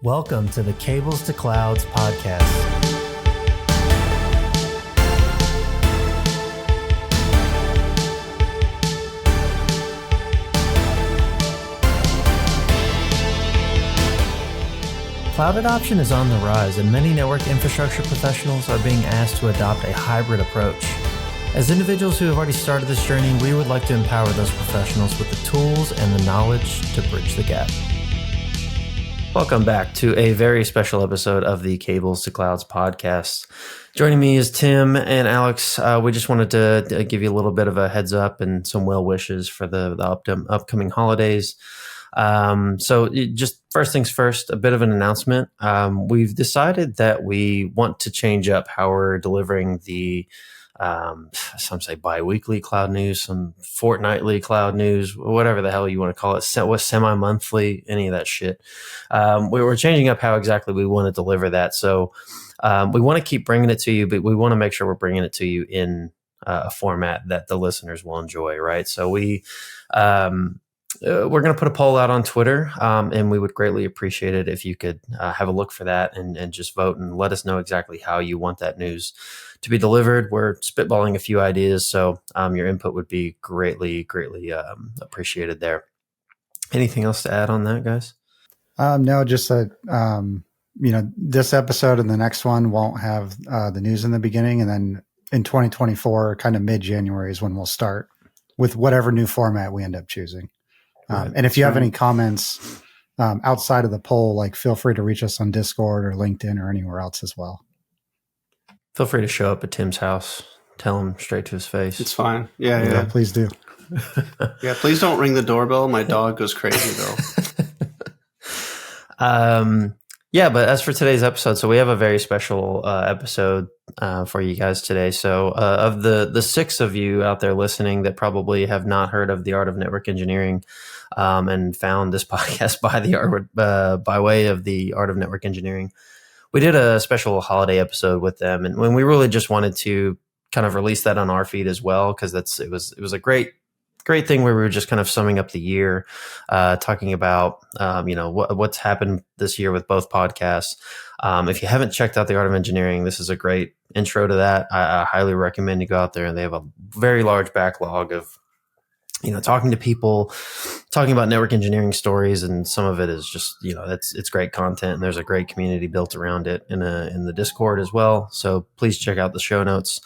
Welcome to the Cables to Clouds podcast. Cloud adoption is on the rise, and many network infrastructure professionals are being asked to adopt a hybrid approach. As individuals who have already started this journey, we would like to empower those professionals with the tools and the knowledge to bridge the gap. Welcome back to a very special episode of the Cables to Clouds podcast. Joining me is Tim and Alex. We just wanted to give you a little bit of a heads up and some well wishes for the upcoming holidays. So just first things first, a bit of an announcement. We've decided that we want to change up how we're delivering the some say bi-weekly cloud news, some fortnightly cloud news, whatever the hell you want to call it, semi-monthly, any of that shit. We were changing up how exactly we want to deliver that. So we want to keep bringing it to you, but we want to make sure we're bringing it to you in a format that the listeners will enjoy, right? So we're going to put a poll out on Twitter, and we would greatly appreciate it if you could have a look for that and just vote and let us know exactly how you want that news to be delivered. We're spitballing a few ideas, so your input would be greatly appreciated there. Anything else to add on that, guys? No, just that, this episode and the next one won't have the news in the beginning. And then in 2024, kind of mid-January is when we'll start with whatever new format we end up choosing. Right. And if you have any comments outside of the poll, like feel free to reach us on Discord or LinkedIn or anywhere else as well. Feel free to show up at Tim's house. Tell him straight to his face. It's fine. Yeah. Please do. Yeah, please don't ring the doorbell. My dog goes crazy though. But as for today's episode, so we have a very special episode for you guys today. So of the six of you out there listening that probably have not heard of the Art of Network Engineering and found this podcast by way of the Art of Network Engineering, we did a special holiday episode with them, and when we really just wanted to kind of release that on our feed as well, because it was a great thing where we were just kind of summing up the year, talking about what's happened this year with both podcasts. If you haven't checked out the Art of Engineering, this is a great intro to that. I highly recommend you go out there, and they have a very large backlog of talking to people, talking about network engineering stories, and some of it is just it's great content, and there's a great community built around it in the Discord as well. So please check out the show notes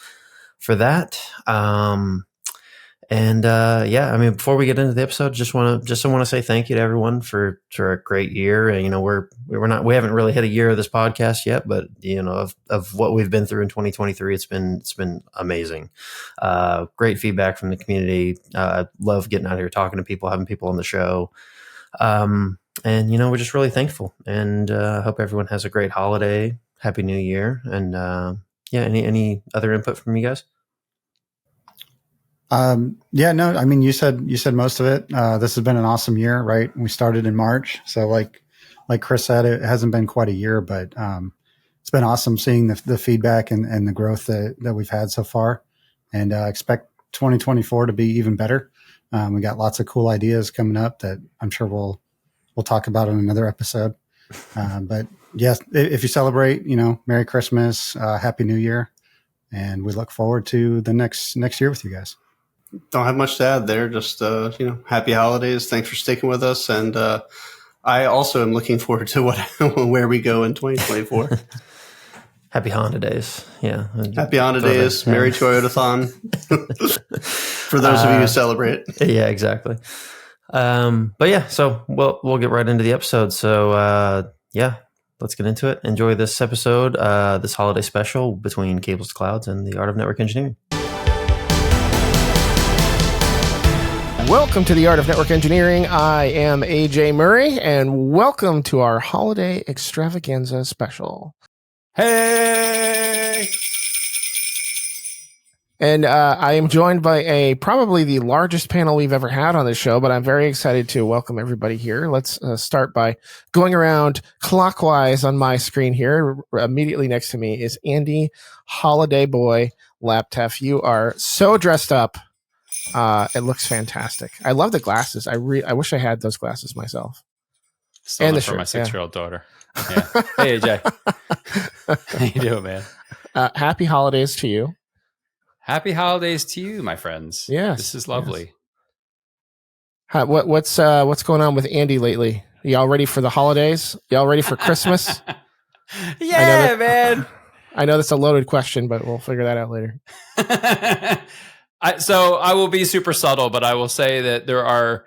for that. Before we get into the episode, just want to say thank you to everyone for a great year. We haven't really hit a year of this podcast yet, but of what we've been through in 2023, it's been amazing. Great feedback from the community. I love getting out here, talking to people, having people on the show. We're just really thankful, and hope everyone has a great holiday. Happy New Year. And any other input from you guys? You said most of it. This has been an awesome year, right? We started in March. So like Chris said, it hasn't been quite a year, but it's been awesome seeing the feedback and the growth that we've had so far, and expect 2024 to be even better. We got lots of cool ideas coming up that I'm sure we'll talk about in another episode. But yes, if you celebrate, Merry Christmas, Happy New Year. And we look forward to the next year with you guys. Don't have much to add there. Just, happy holidays. Thanks for sticking with us. And I also am looking forward to where we go in 2024. Happy Honda days. Yeah. Happy Honda days. Yeah. Merry Toyotathon. For those of you who celebrate. Yeah, exactly. So we'll get right into the episode. So, let's get into it. Enjoy this episode, this holiday special between Cables to Clouds and the Art of Network Engineering. Welcome to the Art of Network Engineering. I am AJ Murray, and welcome to our holiday extravaganza special. Hey! And I am joined by probably the largest panel we've ever had on this show, but I'm very excited to welcome everybody here. Let's start by going around clockwise on my screen here. Immediately next to me is Andy Holiday Boy Laptef. You are so dressed up. It looks fantastic. I love the glasses. I wish I had those glasses myself. Still And and the for my shirt, yeah. 6-year-old daughter. Yeah. Hey, AJ. How you doing, man? Happy holidays to you. Happy holidays to you, my friends. Yes, This is lovely. What's going on with Andy lately? Y'all ready for the holidays? Y'all ready for Christmas? Yeah, man. I know that's a loaded question, but we'll figure that out later. So I will be super subtle, but I will say that there are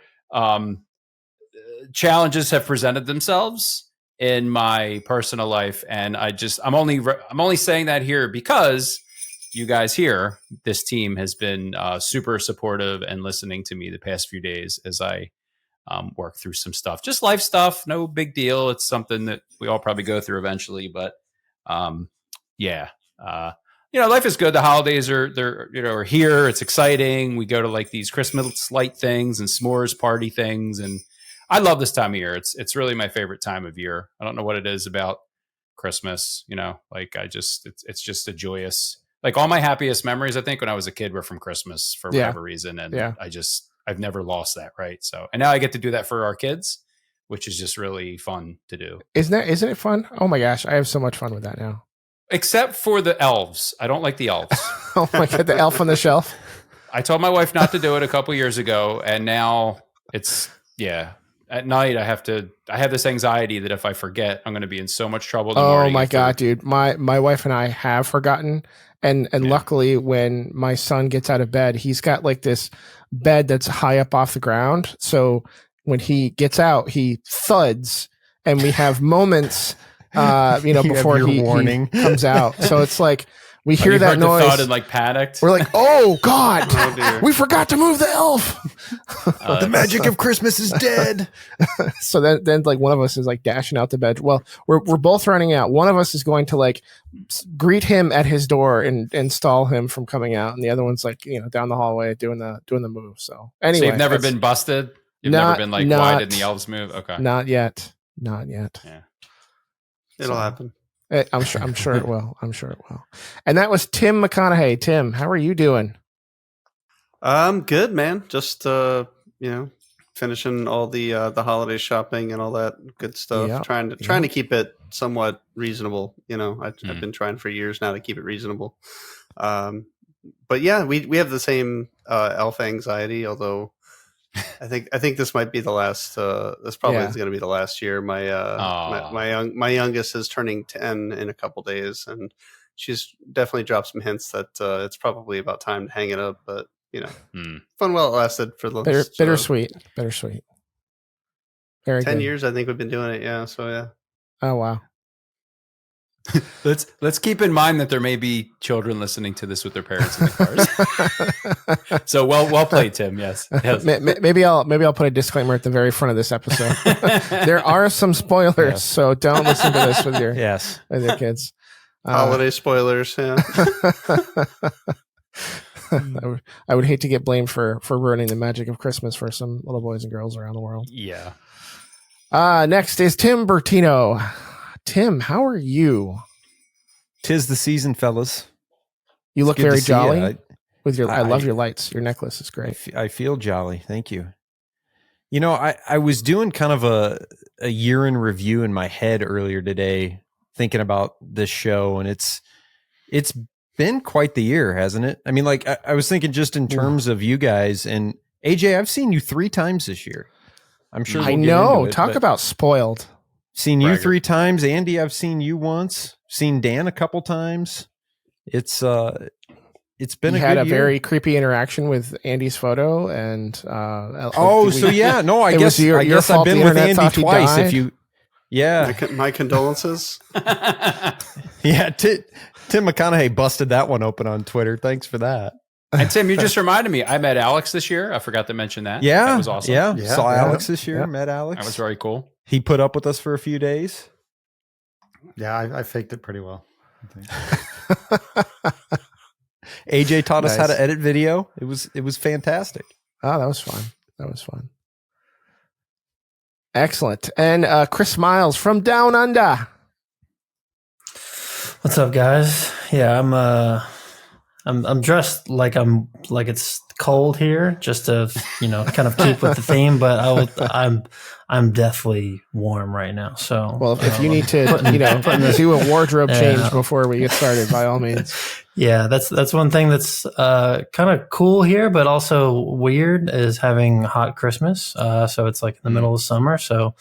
challenges have presented themselves in my personal life, and I'm only saying that here because you guys here, this team has been super supportive and listening to me the past few days as I work through some stuff, just life stuff, no big deal. It's something that we all probably go through eventually, but yeah. Life is good. The holidays are here. It's exciting. We go to like these Christmas light things and s'mores party things, and I love this time of year. It's really my favorite time of year. I don't know what it is about Christmas. It's just a joyous. Like all my happiest memories, I think, when I was a kid were from Christmas for whatever reason, and I've never lost that. Right. So, and now I get to do that for our kids, which is just really fun to do. Isn't it fun? Oh my gosh, I have so much fun with that now. Except for the elves. I don't like the elves. Oh my God, the elf on the shelf. I told my wife not to do it a couple years ago, and now it's at night I have this anxiety that if I forget, I'm going to be in so much trouble in the morning. Oh my God, dude. My wife and I have forgotten. And luckily when my son gets out of bed, he's got like this bed that's high up off the ground. So when he gets out, he thuds, and we have moments before he comes out. So it's like we hear that noise. The thud and like panicked. We're like, oh God, we forgot to move the elf. The magic of Christmas is dead. So then like one of us is like dashing out the bed. Well, we're both running out. One of us is going to like greet him at his door and stall him from coming out, and the other one's like down the hallway doing the move. So anyway, so you've never been busted. You've never been like, why didn't the elves move? Okay, not yet. Yeah, it'll happen. I'm sure it will. And that was Tim McConaughey. Tim, how are you doing? Good, man. Just finishing all the holiday shopping and all that good stuff. Yep. Trying to keep it somewhat reasonable. I've been trying for years now to keep it reasonable. But yeah, we have the same elf anxiety. Although I think this might be the last. This probably is going to be the last year. My youngest is turning 10 in a couple days, and she's definitely dropped some hints that it's probably about time to hang it up. But fun while it lasted for the bittersweet. Very 10 good. years. I think we've been doing it. Yeah. So yeah. Oh wow. Let's keep in mind that there may be children listening to this with their parents in the cars. So well played, Tim. Yes. Maybe I'll put a disclaimer at the very front of this episode. There are some spoilers, so don't listen to this with your kids. Holiday spoilers. Yeah. I would hate to get blamed for ruining the magic of Christmas for some little boys and girls around the world. Yeah. Next is Tim Bertino. Tim, how are you? 'Tis the season, fellas. You look very jolly. I love your lights. Your necklace is great. I feel jolly. Thank you. I was doing kind of a year in review in my head earlier today, thinking about this show, and it's been quite the year, hasn't it? I mean, like I was thinking just in terms of you guys, and AJ, I've seen you 3 times this year. I'm sure. I know. Talk about spoiled. Seen you 3 times. Andy, I've seen you once. Seen Dan a couple times. It's been you a had good a year. very creepy interaction with Andy's photo, and I guess I've been with Andy twice. If you, my condolences. Yeah, Tim McConaughey busted that one open on Twitter. Thanks for that. And Tim, you just reminded me, I met Alex this year. I forgot to mention that. Yeah, that was awesome. Yeah, saw Alex this year. Met Alex. That was very cool. He put up with us for a few days. Yeah, I faked it pretty well, I think. AJ taught us how to edit video. It was fantastic. Oh, that was fun. Excellent. And Chris Miles from Down Under. What's up, guys? Yeah, I'm dressed like it's cold here, just to kind of keep with the theme. But I'm definitely warm right now. So well, if you need to do a wardrobe change before we get started, by all means. Yeah, that's one thing that's kind of cool here, but also weird is having hot Christmas. So it's like in the middle of summer. So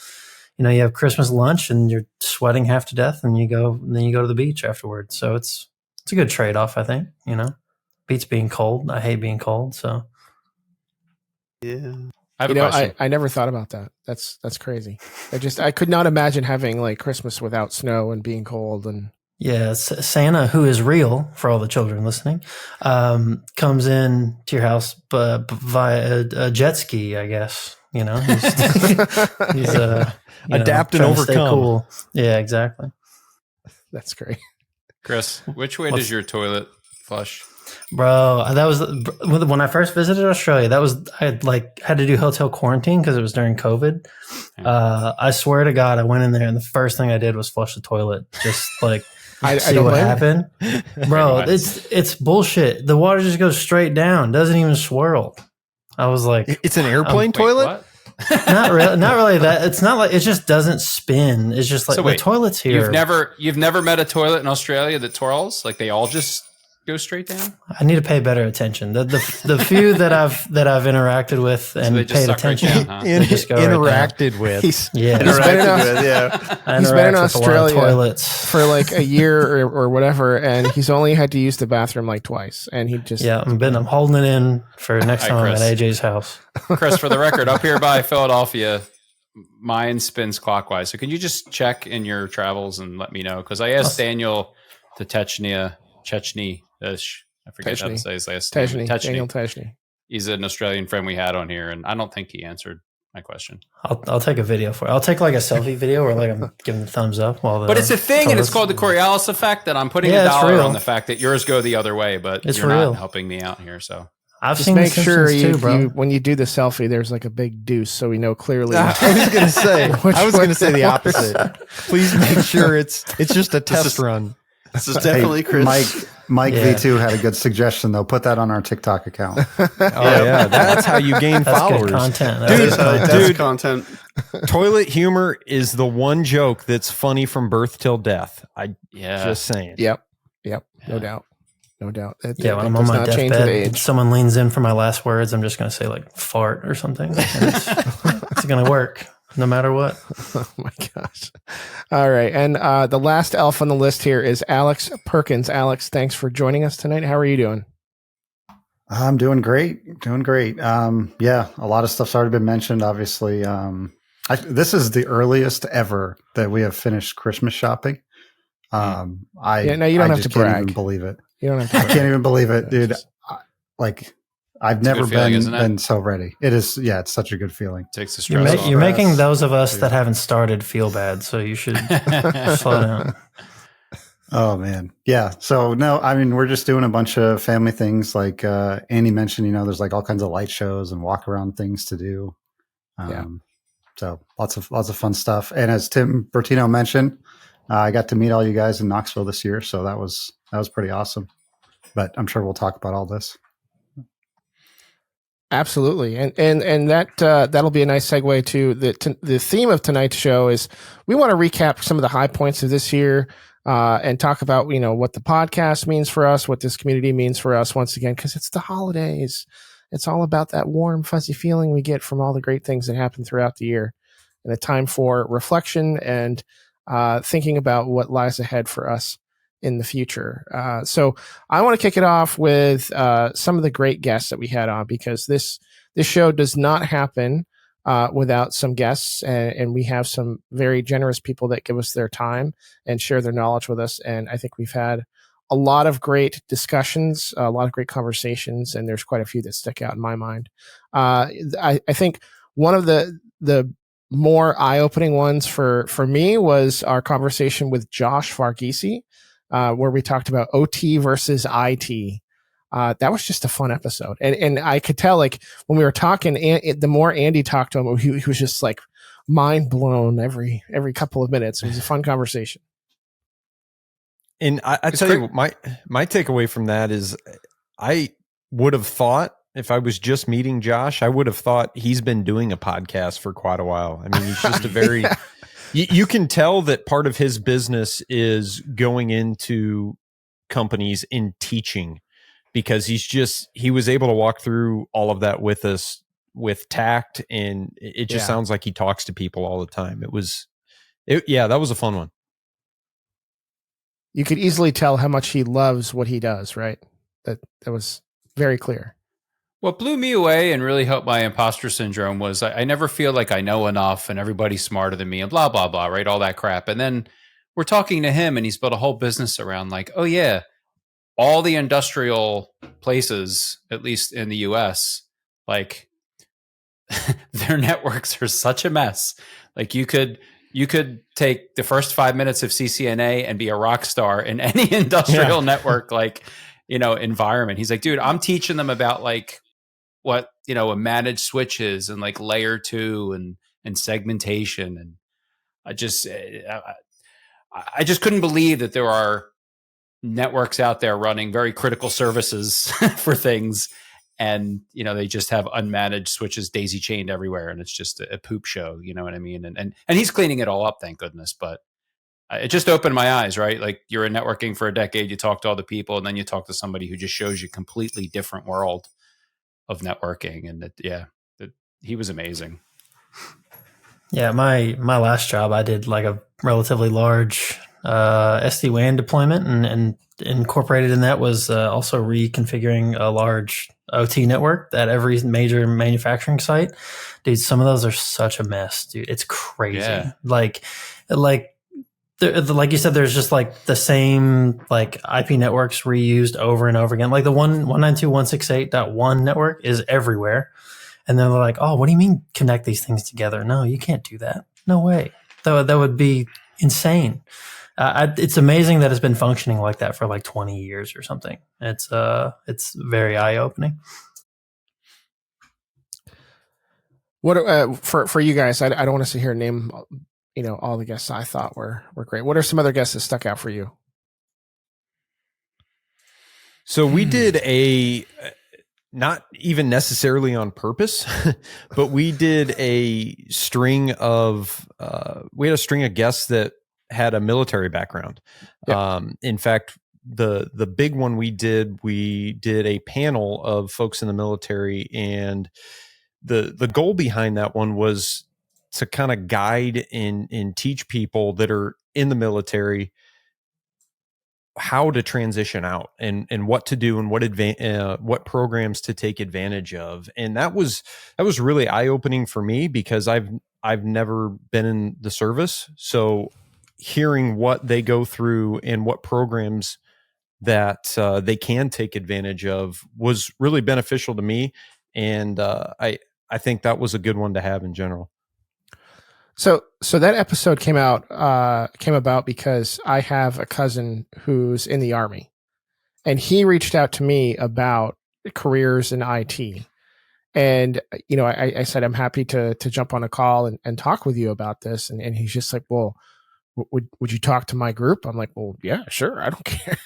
you have Christmas lunch and you're sweating half to death, and then you go to the beach afterwards. So it's a good trade off, I think. Beats being cold. I hate being cold. So yeah. I have a question. I never thought about that. That's crazy. I could not imagine having like Christmas without snow and being cold and. Yeah, Santa, who is real for all the children listening, comes in to your house via a jet ski, I guess. He's adapt and overcome. Cool. Yeah, exactly. That's great. Chris, which way does your toilet flush? Bro, that was when I first visited Australia. I had to do hotel quarantine because it was during COVID. I swear to God, I went in there and the first thing I did was flush the toilet, just like see what happened. Bro, it's bullshit. The water just goes straight down, doesn't even swirl. I was like, it's an airplane toilet. Not really. That it's not like it just doesn't spin. It's just like the toilets here. You've never met a toilet in Australia that twirls? Like they all just go straight down? I need to pay better attention. The few that I've interacted with and paid attention, right down, huh? Interacted with. He's been in Australia toilets for like a year or whatever, and he's only had to use the bathroom like twice. And he just I'm holding it in for next time I'm at AJ's house. Chris, for the record, up here by Philadelphia, mine spins clockwise. So can you just check in your travels and let me know? Because I asked Daniel to Chechny. I forget how to say his last name. Daniel Techny. He's an Australian friend we had on here, and I don't think he answered my question. I'll take a video for it. I'll take like a selfie video where like I'm giving the thumbs up but it's a thing, and it's called the Coriolis effect. And I'm putting $1 on the fact that yours go the other way, but you're not helping me out here. So I've just seen make sure too, when you do the selfie, there's like a big deuce, so we know clearly. I was going to say the opposite. Please make sure it's just a test run. This is definitely Chris. Mike V2 had a good suggestion, though. Put that on our TikTok account. Yeah, that's how you gain followers. Good content. That's content. Toilet humor is the one joke that's funny from birth till death. Just saying. Yep. No doubt. When I'm on my deathbed, someone leans in for my last words. I'm just going to say like fart or something. It's going to work. No matter what. Oh my gosh. All right. And the last elf on the list here is Alex Perkins. Alex, thanks for joining us tonight. How are you doing? I'm doing great. A lot of stuff's already been mentioned, obviously. This is the earliest ever that we have finished Christmas shopping. You don't have to brag. Can't even believe it. You don't have to brag. I can't even believe it, dude. I've never been so ready. It is, it's such a good feeling. Takes the stress off. You're making those of us that haven't started feel bad, so you should slow down. Oh, man. Yeah. So, no, I mean, we're just doing a bunch of family things. Like Andy mentioned, there's like all kinds of light shows and walk around things to do. So lots of fun stuff. And as Tim Bertino mentioned, I got to meet all you guys in Knoxville this year. So that was pretty awesome. But I'm sure we'll talk about all this. Absolutely, and that'll be a nice segue to the theme of tonight's show. Is we want to recap some of the high points of this year and talk about what the podcast means for us, what this community means for us. Once again, because it's the holidays, it's all about that warm, fuzzy feeling we get from all the great things that happen throughout the year, and a time for reflection and thinking about what lies ahead for us in the future. So I want to kick it off with some of the great guests that we had on, because this show does not happen without some guests, and we have some very generous people that give us their time and share their knowledge with us. And I think we've had a lot of great discussions, a lot of great conversations, and there's quite a few that stick out in my mind. I think one of the more eye-opening ones for me was our conversation with Josh Farghese, where we talked about OT versus IT. That was just a fun episode. And I could tell, like, when we were talking, the more Andy talked to him, he was just like mind blown every couple of minutes. It was a fun conversation. And I tell you, my takeaway from that is I would have thought just meeting Josh, I would have thought he's been doing a podcast for quite a while. I mean, he's just a very, you can tell that part of his business is going into companies in teaching, because he was able to walk through all of that with us with tact. And it just sounds like he talks to people all the time. That was a fun one. You could easily tell how much he loves what he does, right? That was very clear. What blew me away and really helped my imposter syndrome was I never feel like I know enough and everybody's smarter than me and blah, blah, blah, right? All that crap. And then we're talking to him and he's built a whole business around like, oh yeah, all the industrial places, at least in the US, like their networks are such a mess. Like you could take the first 5 minutes of CCNA and be a rock star in any industrial network, like, environment. He's like, dude, I'm teaching them about like what, a managed switch is and like layer 2 and segmentation. And I just couldn't believe that there are networks out there running very critical services for things. And, they just have unmanaged switches daisy chained everywhere. And it's just a poop show. You know what I mean? And he's cleaning it all up, thank goodness. But it just opened my eyes, right? Like you're in networking for a decade, you talk to all the people, and then you talk to somebody who just shows you a completely different world of networking. And he was amazing. Yeah, my last job, I did like a relatively large SD-WAN deployment, and incorporated in that was also reconfiguring a large OT network at every major manufacturing site. Dude, some of those are such a mess, dude. It's crazy. Yeah. Like you said, there's just like the same like IP networks reused over and over again. Like the 192.168.1 network is everywhere. And then they're like, oh, what do you mean connect these things together? No, you can't do that. No way. That would be insane. It's amazing that it's been functioning like that for like 20 years or something. It's very eye-opening. What for you guys? I don't want to sit here and name all the guests I thought were great. What are some other guests that stuck out for you? So we did not even necessarily on purpose, but we did a string of guests that had a military background. Yeah. In fact, the big one we did a panel of folks in the military, and the goal behind that one was to kind of guide and teach people that are in the military how to transition out and what to do and what programs to take advantage of. And that was really eye-opening for me, because I've never been in the service. So hearing what they go through and what programs that they can take advantage of was really beneficial to me. And I think that was a good one to have in general. So that episode came about because I have a cousin who's in the Army, and he reached out to me about careers in IT. And, I said, I'm happy to jump on a call and talk with you about this. And he's just like, well, would you talk to my group? I'm like, well, yeah, sure. I don't care.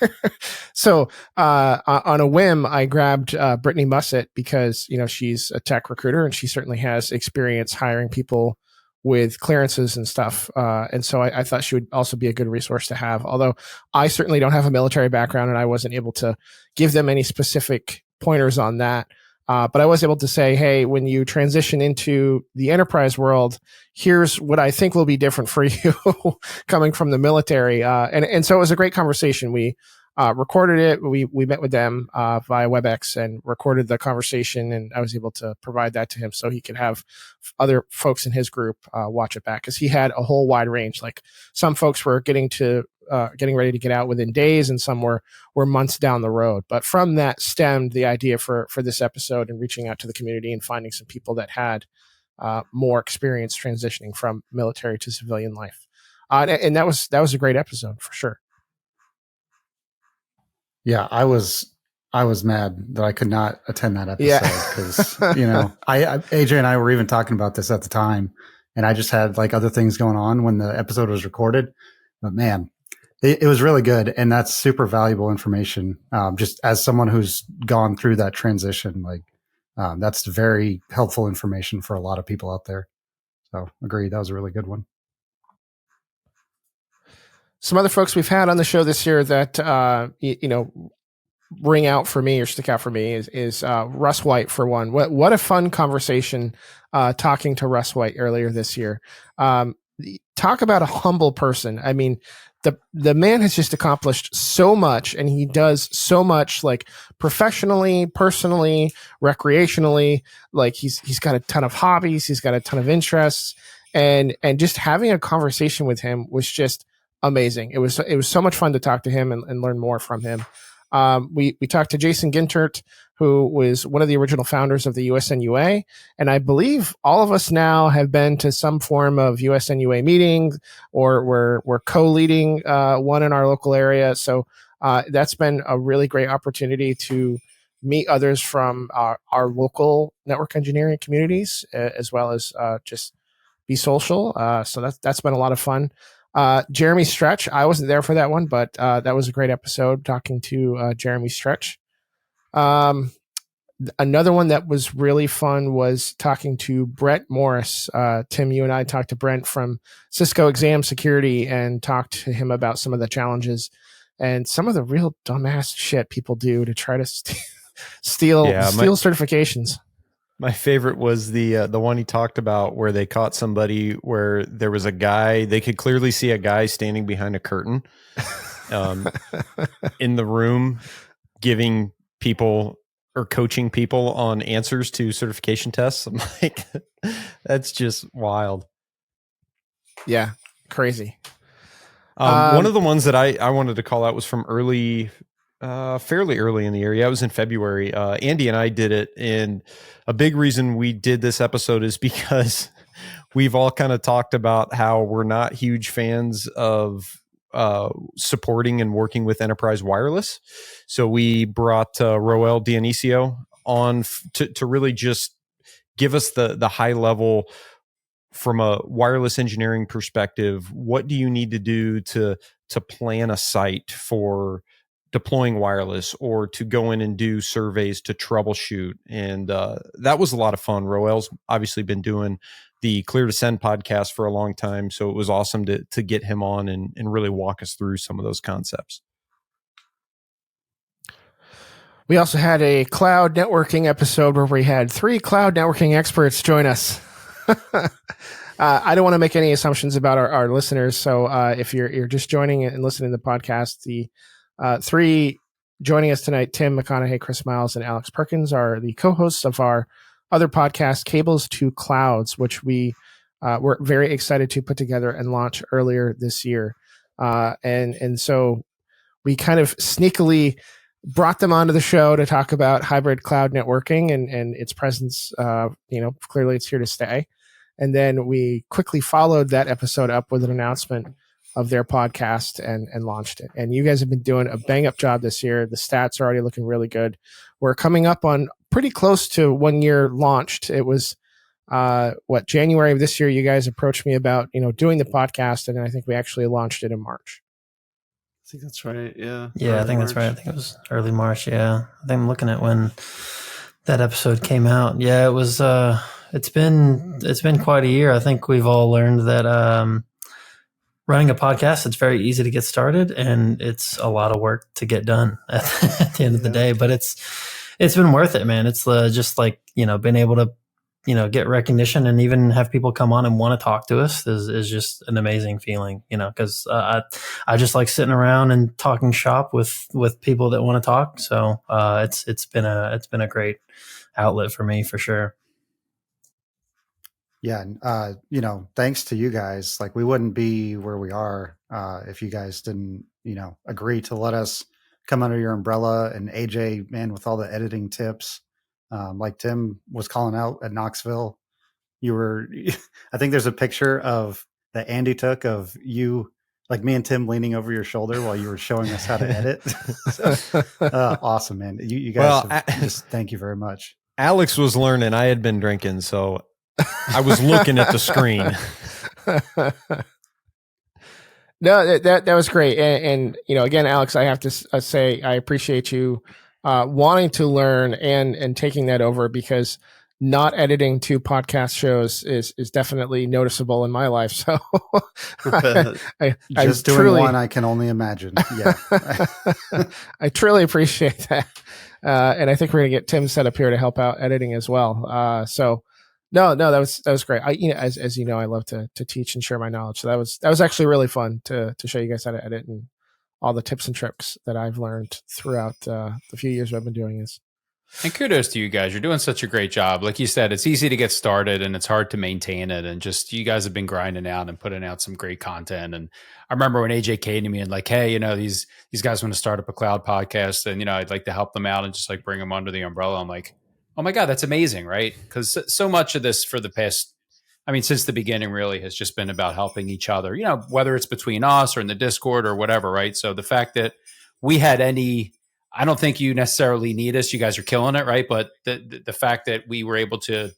So, on a whim, I grabbed Brittany Mussett because, she's a tech recruiter and she certainly has experience hiring people with clearances and stuff. And so I thought she would also be a good resource to have, although I certainly don't have a military background and I wasn't able to give them any specific pointers on that. But I was able to say, hey, when you transition into the enterprise world, here's what I think will be different for you coming from the military. And so it was a great conversation. We recorded it. We met with them via WebEx and recorded the conversation, and I was able to provide that to him so he could have other folks in his group watch it back, because he had a whole wide range. Like some folks were getting ready to get out within days, and some were months down the road. But from that stemmed the idea for this episode, and reaching out to the community and finding some people that had more experience transitioning from military to civilian life. And that was a great episode for sure. Yeah, I was mad that I could not attend that episode because AJ and I were even talking about this at the time, and I just had like other things going on when the episode was recorded. But man, it was really good, and that's super valuable information. Just as someone who's gone through that transition, like That's very helpful information for a lot of people out there. So agreed. That was a really good one. Some other folks we've had on the show this year that, ring out for me or stick out for me is Russ White, for one. What a fun conversation talking to Russ White earlier this year. Talk about a humble person. I mean, the man has just accomplished so much, and he does so much, like professionally, personally, recreationally. Like he's got a ton of hobbies, he's got a ton of interests, and just having a conversation with him was just amazing. It was so much fun to talk to him and learn more from him. We talked to Jason Gintert, who was one of the original founders of the USNUA. And I believe all of us now have been to some form of USNUA meeting, or we're co-leading one in our local area. So that's been a really great opportunity to meet others from our local network engineering communities, as well as just be social. So that's been a lot of fun. Jeremy Stretch, I wasn't there for that one, but that was a great episode talking to Jeremy Stretch. Another one that was really fun was talking to Brent Morris. Tim, you and I talked to Brent from Cisco Exam Security and talked to him about some of the challenges and some of the real dumbass shit people do to try to steal certifications. My favorite was the one he talked about where they caught somebody where there was a guy, they could clearly see a guy standing behind a curtain in the room giving people or coaching people on answers to certification tests. I'm like, that's just wild. Yeah, crazy. One of the ones that I wanted to call out was from fairly early in the year. Yeah, it was in February. Andy and I did it, and a big reason we did this episode is because we've all kind of talked about how we're not huge fans of supporting and working with enterprise wireless. So we brought Roel Dionisio on to really just give us the high level from a wireless engineering perspective. What do you need to do to plan a site for deploying wireless, or to go in and do surveys to troubleshoot? And that was a lot of fun. Roel's obviously been doing the Clear to Send podcast for a long time, so it was awesome to get him on and really walk us through some of those concepts. We also had a cloud networking episode where we had 3 cloud networking experts join us. I don't want to make any assumptions about our listeners, so if you're just joining and listening to the podcast, the 3 joining us tonight, Tim McConaughey, Chris Miles, and Alex Perkins, are the co-hosts of our other podcast, Cables to Clouds, which we were very excited to put together and launch earlier this year. And so we kind of sneakily brought them onto the show to talk about hybrid cloud networking and its presence. Clearly it's here to stay. And then we quickly followed that episode up with an announcement of their podcast and launched it. And you guys have been doing a bang up job this year. The stats are already looking really good. We're coming up on pretty close to 1 year launched. It was January of this year, you guys approached me about, doing the podcast. And I think we actually launched it in March. I think that's right. Yeah. Yeah, I think that's right. I think it was early March. Yeah. I think I'm looking at when that episode came out. Yeah, it was, it's been quite a year. I think we've all learned that, running a podcast, it's very easy to get started, and it's a lot of work to get done at the end of the day. But it's been worth it, man. It's just like, being able to, get recognition and even have people come on and want to talk to us is just an amazing feeling, because I just like sitting around and talking shop with people that want to talk. So it's been a great outlet for me, for sure. Yeah. Thanks to you guys, like we wouldn't be where we are if you guys didn't, agree to let us come under your umbrella. And AJ, man, with all the editing tips, like Tim was calling out at Knoxville, I think there's a picture that Andy took of you, like me and Tim leaning over your shoulder while you were showing us how to edit. Awesome, man. You guys, just thank you very much. Alex was learning. I had been drinking, so I was looking at the screen. No, that was great. And again, Alex, I have to say, I appreciate you wanting to learn and taking that over, because not editing 2 podcast shows is definitely noticeable in my life. So I Just doing truly, one, I can only imagine. Yeah. I truly appreciate that. And I think we're gonna get Tim set up here to help out editing as well. So no, that was great. As you know, I love to teach and share my knowledge. So that was actually really fun to show you guys how to edit and all the tips and tricks that I've learned throughout the few years I've been doing this. And kudos to you guys. You're doing such a great job. Like you said, it's easy to get started and it's hard to maintain it. And just you guys have been grinding out and putting out some great content. And I remember when AJ came to me and like, hey, these guys want to start up a cloud podcast and, I'd like to help them out and just like bring them under the umbrella. I'm like, oh my God, that's amazing. Right. Because so much of this for the past, since the beginning really has just been about helping each other, whether it's between us or in the Discord or whatever. Right. So the fact that we had I don't think you necessarily need us. You guys are killing it, right? But the fact that we were able to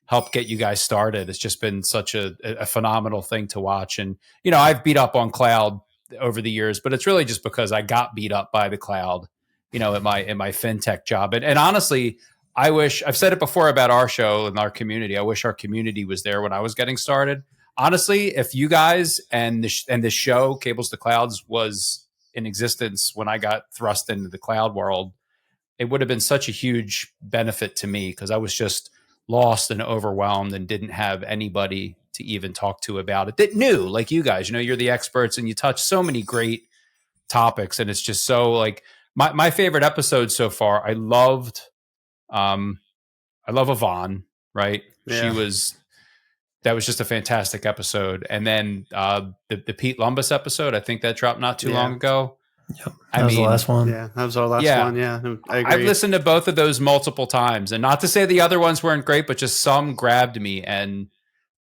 help get you guys started has just been such a phenomenal thing to watch. And, I've beat up on cloud over the years, but it's really just because I got beat up by the cloud, in my fintech job. And honestly, I wish, I've said it before about our show and our community. I wish our community was there when I was getting started. Honestly, if you guys and this show, Cables to Clouds, was in existence when I got thrust into the cloud world, it would have been such a huge benefit to me because I was just lost and overwhelmed and didn't have anybody to even talk to about it that knew, like you guys, you're the experts and you touch so many great topics. And it's just so like my favorite episode so far. I love Yvonne, right? Yeah. That was just a fantastic episode. And then the Pete Lumbus episode, I think that dropped not too long ago. Yep. That was the last one. Yeah, that was our last one. Yeah, I agree. I've listened to both of those multiple times. And not to say the other ones weren't great, but just some grabbed me. And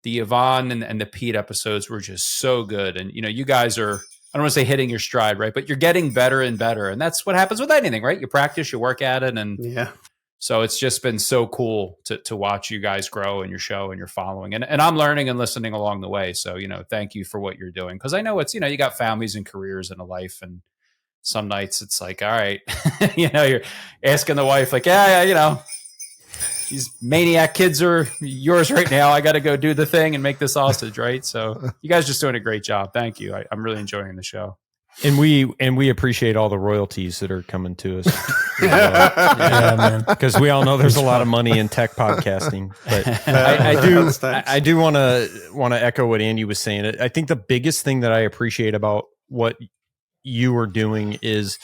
the Yvonne and the Pete episodes were just so good. And, you guys are, I don't want to say hitting your stride, right? But you're getting better and better. And that's what happens with anything, right? You practice, you work at it. And yeah. So it's just been so cool to watch you guys grow in your show and your following. And I'm learning and listening along the way. So, thank you for what you're doing. Because I know it's, you got families and careers and a life. And some nights it's like, all right, you're asking the wife like, yeah, these maniac kids are yours right now. I got to go do the thing and make the sausage, right? So you guys just doing a great job. Thank you. I'm really enjoying the show. And we appreciate all the royalties that are coming to us. Yeah, man. Because we all know there's a lot of money in tech podcasting. But I do want to echo what Andy was saying. I think the biggest thing that I appreciate about what you are doing is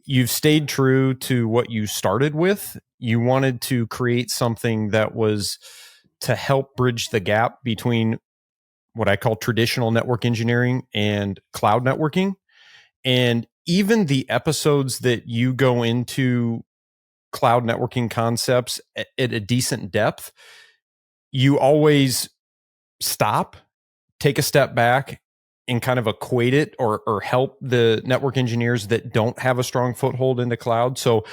you've stayed true to what you started with. You wanted to create something that was to help bridge the gap between what I call traditional network engineering and cloud networking. And even the episodes that you go into cloud networking concepts at a decent depth, you always stop, take a step back, and kind of equate it or help the network engineers that don't have a strong foothold in the cloud. So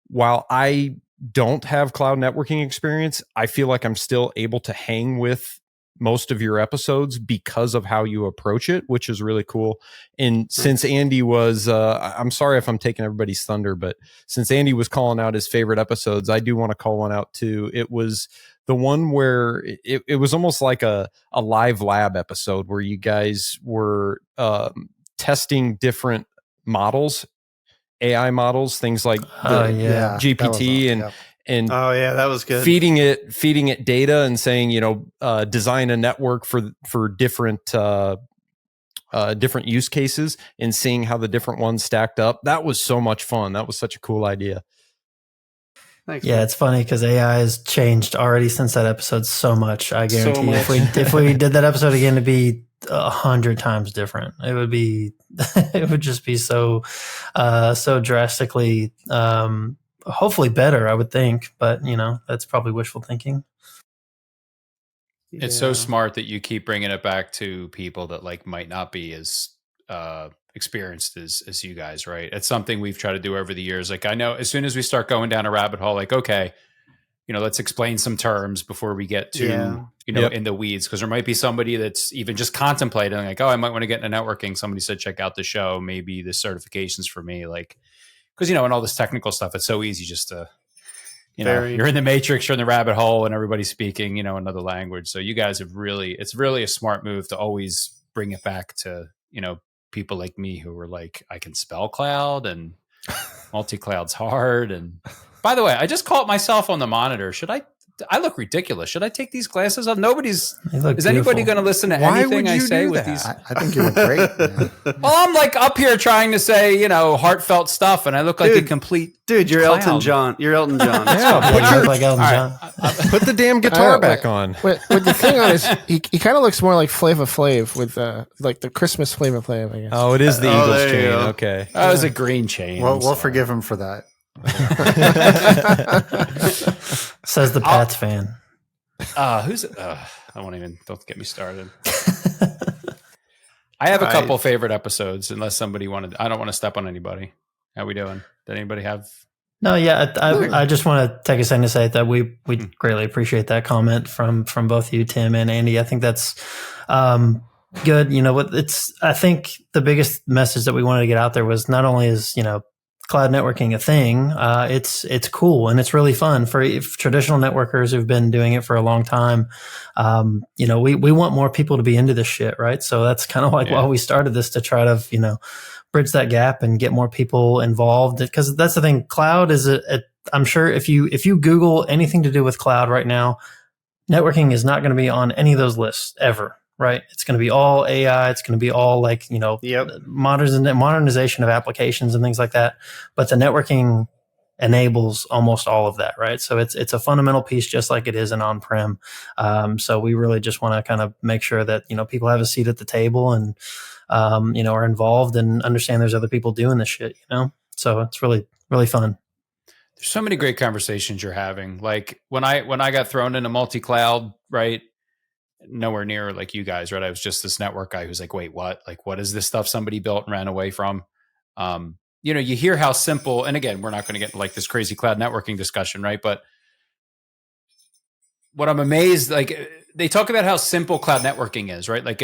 while I don't have cloud networking experience, I feel like I'm still able to hang with most of your episodes because of how you approach it, which is really cool. And since Andy was, I'm sorry if I'm taking everybody's thunder, but since Andy was calling out his favorite episodes, I do want to call one out too. It was the one where it was almost like a live lab episode where you guys were testing different models, AI models, things like the GPT and oh yeah, that was good. Feeding it data and saying, design a network for different use cases and seeing how the different ones stacked up. That was so much fun. That was such a cool idea. Thanks, yeah, man. it's funny because AI has changed already since that episode so much. I guarantee if we did that episode again, it'd be 100 times different. It would just be so drastically hopefully better, I would think, but that's probably wishful thinking. It's so smart that you keep bringing it back to people that like might not be as experienced as you guys, right? It's something we've tried to do over the years. Like I know as soon as we start going down a rabbit hole, like, okay, let's explain some terms before we get to, in the weeds. Cause there might be somebody that's even just contemplating like, oh, I might want to get into networking. Somebody said, check out the show. Maybe the certification's for me. Like because, you know, and all this technical stuff, it's so easy just to, you know, Very. you're in the matrix, you're in the rabbit hole, and everybody's speaking, you know, another language. So you guys have really, it's really a smart move to always bring it back to, you know, people like me who were like, I can spell cloud and multi-cloud's hard. And by the way, I just caught myself on the monitor. I look ridiculous. Should I take these glasses off? Is anybody going to listen to Why anything would I you say do with that? these? I think you look great. Man. Well, I'm like up here trying to say, you know, heartfelt stuff, and I look like a complete Dude, you're clown. Elton John. You're Elton John. Yeah, Yeah, you look like Elton John. put the damn guitar back on. With the thing on his, he kind of looks more like Flava Flav with like the Christmas Flava Flav, I guess. Oh, it is the Eagles there you chain. go. Okay. That was a green chain. We'll I'm sorry. forgive him for that. Says the Pats fan. Don't get me started. I have a couple favorite episodes, unless somebody wanted. I don't want to step on anybody. How we doing? Did anybody have? No, yeah, I just want to take a second to say that we greatly appreciate that comment from both you, Tim and Andy. I think that's good. You know, I think the biggest message that we wanted to get out there was not only is, you know, cloud networking a thing, it's cool and it's really fun for traditional networkers who've been doing it for a long time. You know, we want more people to be into this shit, right? So that's kind of like why we started this, to try to, you know, bridge that gap and get more people involved. Because that's the thing, cloud is I'm sure if you Google anything to do with cloud right now, networking is not going to be on any of those lists ever. Right. It's going to be all AI. It's going to be all like, you know, modernization of applications and things like that. But the networking enables almost all of that. Right. So it's a fundamental piece, just like it is in on-prem. So we really just want to kind of make sure that, you know, people have a seat at the table and, you know, are involved and understand there's other people doing this shit, you know? So it's really, really fun. There's so many great conversations you're having. Like when I got thrown into multi-cloud, right? Nowhere near like you guys, right? I was just this network guy who's like, wait, what? Like, what is this stuff somebody built and ran away from? You know, you hear how simple, and again, we're not going to get into like this crazy cloud networking discussion, right? But what I'm amazed, like they talk about how simple cloud networking is, right? Like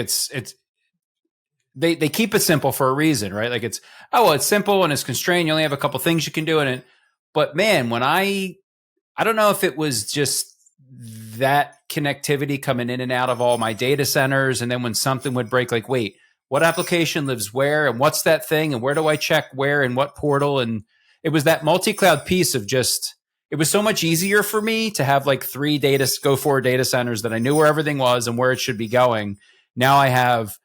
they keep it simple for a reason, right? Like it's simple and it's constrained. You only have a couple things you can do in it. But man, when I don't know if it was just that connectivity coming in and out of all my data centers. And then when something would break, like, wait, what application lives where and what's that thing? And where do I check where and what portal? And it was that multi-cloud piece of just, it was so much easier for me to have like 4 data centers that I knew where everything was and where it should be going. Now I have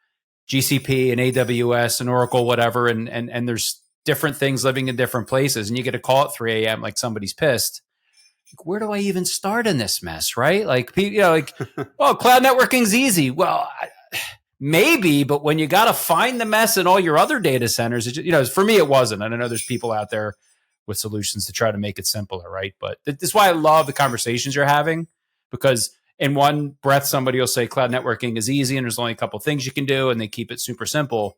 GCP and AWS and Oracle, whatever. And there's different things living in different places. And you get a call at 3 a.m. like somebody's pissed. Where do I even start in this mess, right? Like, you know, like, oh, cloud networking's easy. Well, maybe, but when you got to find the mess in all your other data centers, you know, for me, it wasn't. And I know there's people out there with solutions to try to make it simpler, right? But this is why I love the conversations you're having, because in one breath, somebody will say cloud networking is easy and there's only a couple things you can do and they keep it super simple.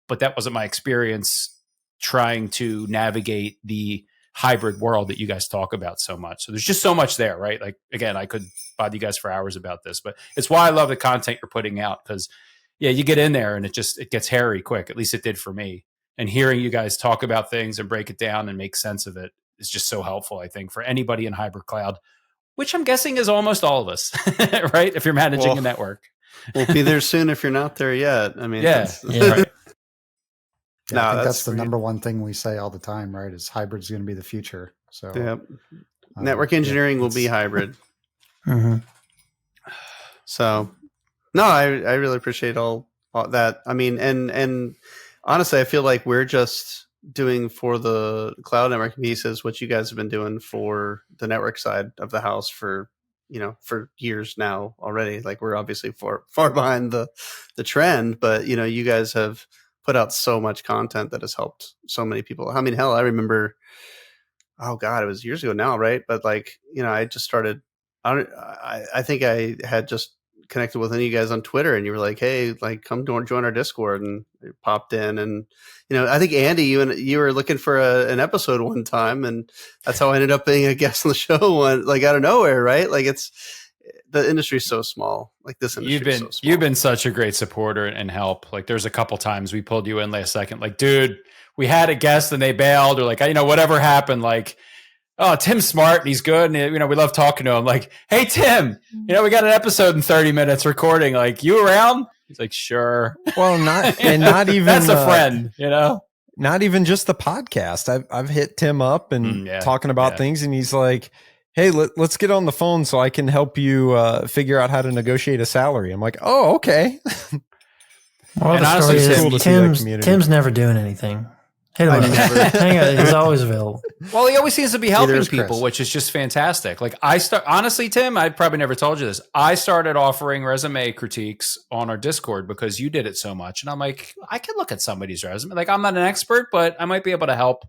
But that wasn't my experience trying to navigate the hybrid world that you guys talk about so much. So there's just so much there, right? Like, again, I could bother you guys for hours about this, but it's why I love the content you're putting out, because yeah, you get in there and it gets hairy quick. At least it did for me. And hearing you guys talk about things and break it down and make sense of it is just so helpful, I think, for anybody in hybrid cloud, which I'm guessing is almost all of us, right? If you're managing a network. We'll be there soon if you're not there yet. I mean, yeah. Right. Yeah, I think that's the number one thing we say all the time, right? Is hybrid's going to be the future. So, network engineering will be hybrid. Mm-hmm. So, no, I really appreciate all that. I mean, and honestly, I feel like we're just doing for the cloud network pieces what you guys have been doing for the network side of the house for years now already. Like, we're obviously far behind the trend, but you guys have put out so much content that has helped so many people. I mean, hell, I remember, oh God, it was years ago now, right? But like, I just started, I think I had just connected with any of you guys on Twitter, and you were like, hey, like, come join our Discord, and it popped in. And, I think Andy, you were looking for an episode one time, and that's how I ended up being a guest on the show like out of nowhere, right? Like, the industry's so small. Like, this industry is so small. You've been such a great supporter and help. Like, there's a couple times we pulled you in last second. Like, dude, we had a guest and they bailed, or like, whatever happened, like, oh, Tim's smart and he's good. And, we love talking to him. Like, hey, Tim, we got an episode in 30 minutes recording. Like, you around? He's like, sure. Well, not even that's a friend, not even just the podcast. I've hit Tim up and talking about things, and he's like, hey, let's get on the phone so I can help you figure out how to negotiate a salary. I'm like, oh, okay. Well, the honestly, story is Tim's never doing anything. Hit him up. Hang on, he's always available. Well, he always seems to be helping people, Chris. which is just fantastic. Like honestly, Tim, I probably never told you this. I started offering resume critiques on our Discord because you did it so much. And I'm like, I can look at somebody's resume. Like, I'm not an expert, but I might be able to help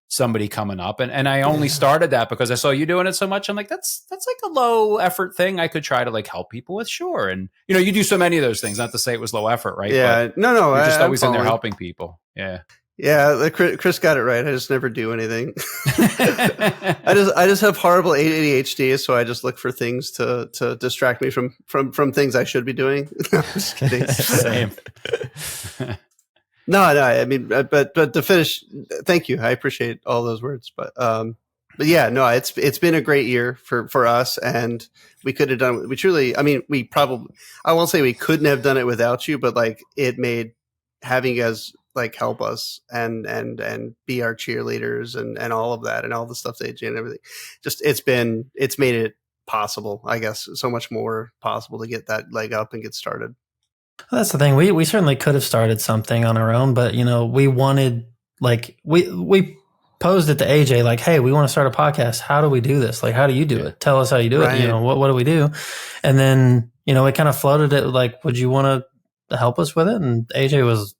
somebody coming up. And I only started that because I saw you doing it so much. I'm like, that's like a low effort thing I could try to like help people with. Sure. And you do so many of those things, not to say it was low effort, right? Yeah. But no. you're just always in there following. helping people. Yeah. Yeah, Chris got it right. I just never do anything. I just have horrible ADHD, so I just look for things to distract me from things I should be doing. No, I'm just kidding. Same. No. I mean, but to finish, thank you. I appreciate all those words. But yeah, no, it's been a great year for us, and we could have done. We truly, I mean, I won't say we couldn't have done it without you, but like it made having you guys like help us and be our cheerleaders and all of that and all the stuff they do and everything. Just it's made it possible, I guess, so much more possible to get that leg up and get started. That's the thing. We certainly could have started something on our own, but we wanted, like, we posed it to AJ like, hey, we want to start a podcast. How do we do this? Like, how do you do it? Tell us how you do it. What do we do? And then we kind of floated it like, would you want to help us with it? And AJ was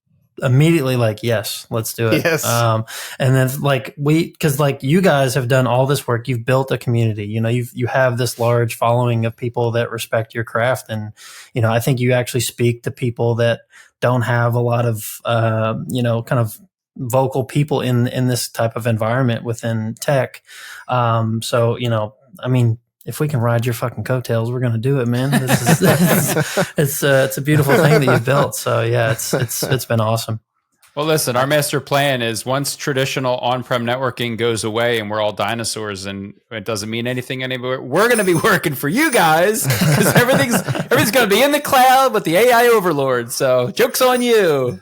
immediately like, yes, let's do it. Yes. And then because you guys have done all this work, you've built a community, you have this large following of people that respect your craft. And, I think you actually speak to people that don't have a lot of, kind of vocal people in this type of environment within tech. So, I mean, if we can ride your fucking coattails, we're going to do it, man. It's a beautiful thing that you've built. So yeah, it's been awesome. Well, listen, our master plan is once traditional on-prem networking goes away and we're all dinosaurs and it doesn't mean anything anymore, we're going to be working for you guys because everything's going to be in the cloud with the AI overlord. So joke's on you.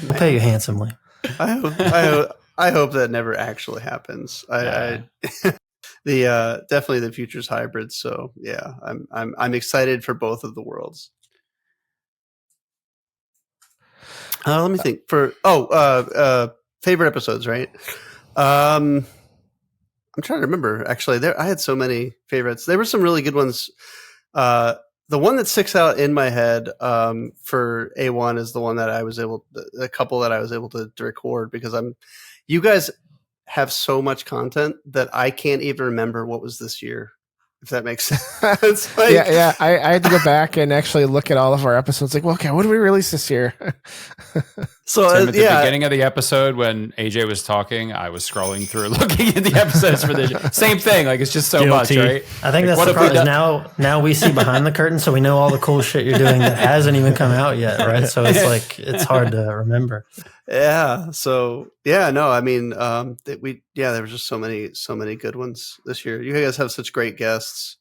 We'll pay you handsomely. I hope that never actually happens. Definitely the future's hybrid. So yeah, I'm excited for both of the worlds. Let me think. Favorite episodes, right? I'm trying to remember. Actually, I had so many favorites. There were some really good ones. The one that sticks out in my head for A1 is the one that a couple that I was able to record because you guys have so much content that I can't even remember what was this year, if that makes sense. Like, yeah. I had to go back and actually look at all of our episodes. Like, well, okay, what did we release this year? So Tim, at the beginning of the episode when AJ was talking, I was scrolling through looking at the episodes for the same thing. Like, it's just so much, right? I think that's the problem. Is now we see behind the curtain, so we know all the cool shit you're doing that hasn't even come out yet, right? So it's like it's hard to remember. Yeah. So yeah, no, I mean, there were just so many good ones this year. You guys have such great guests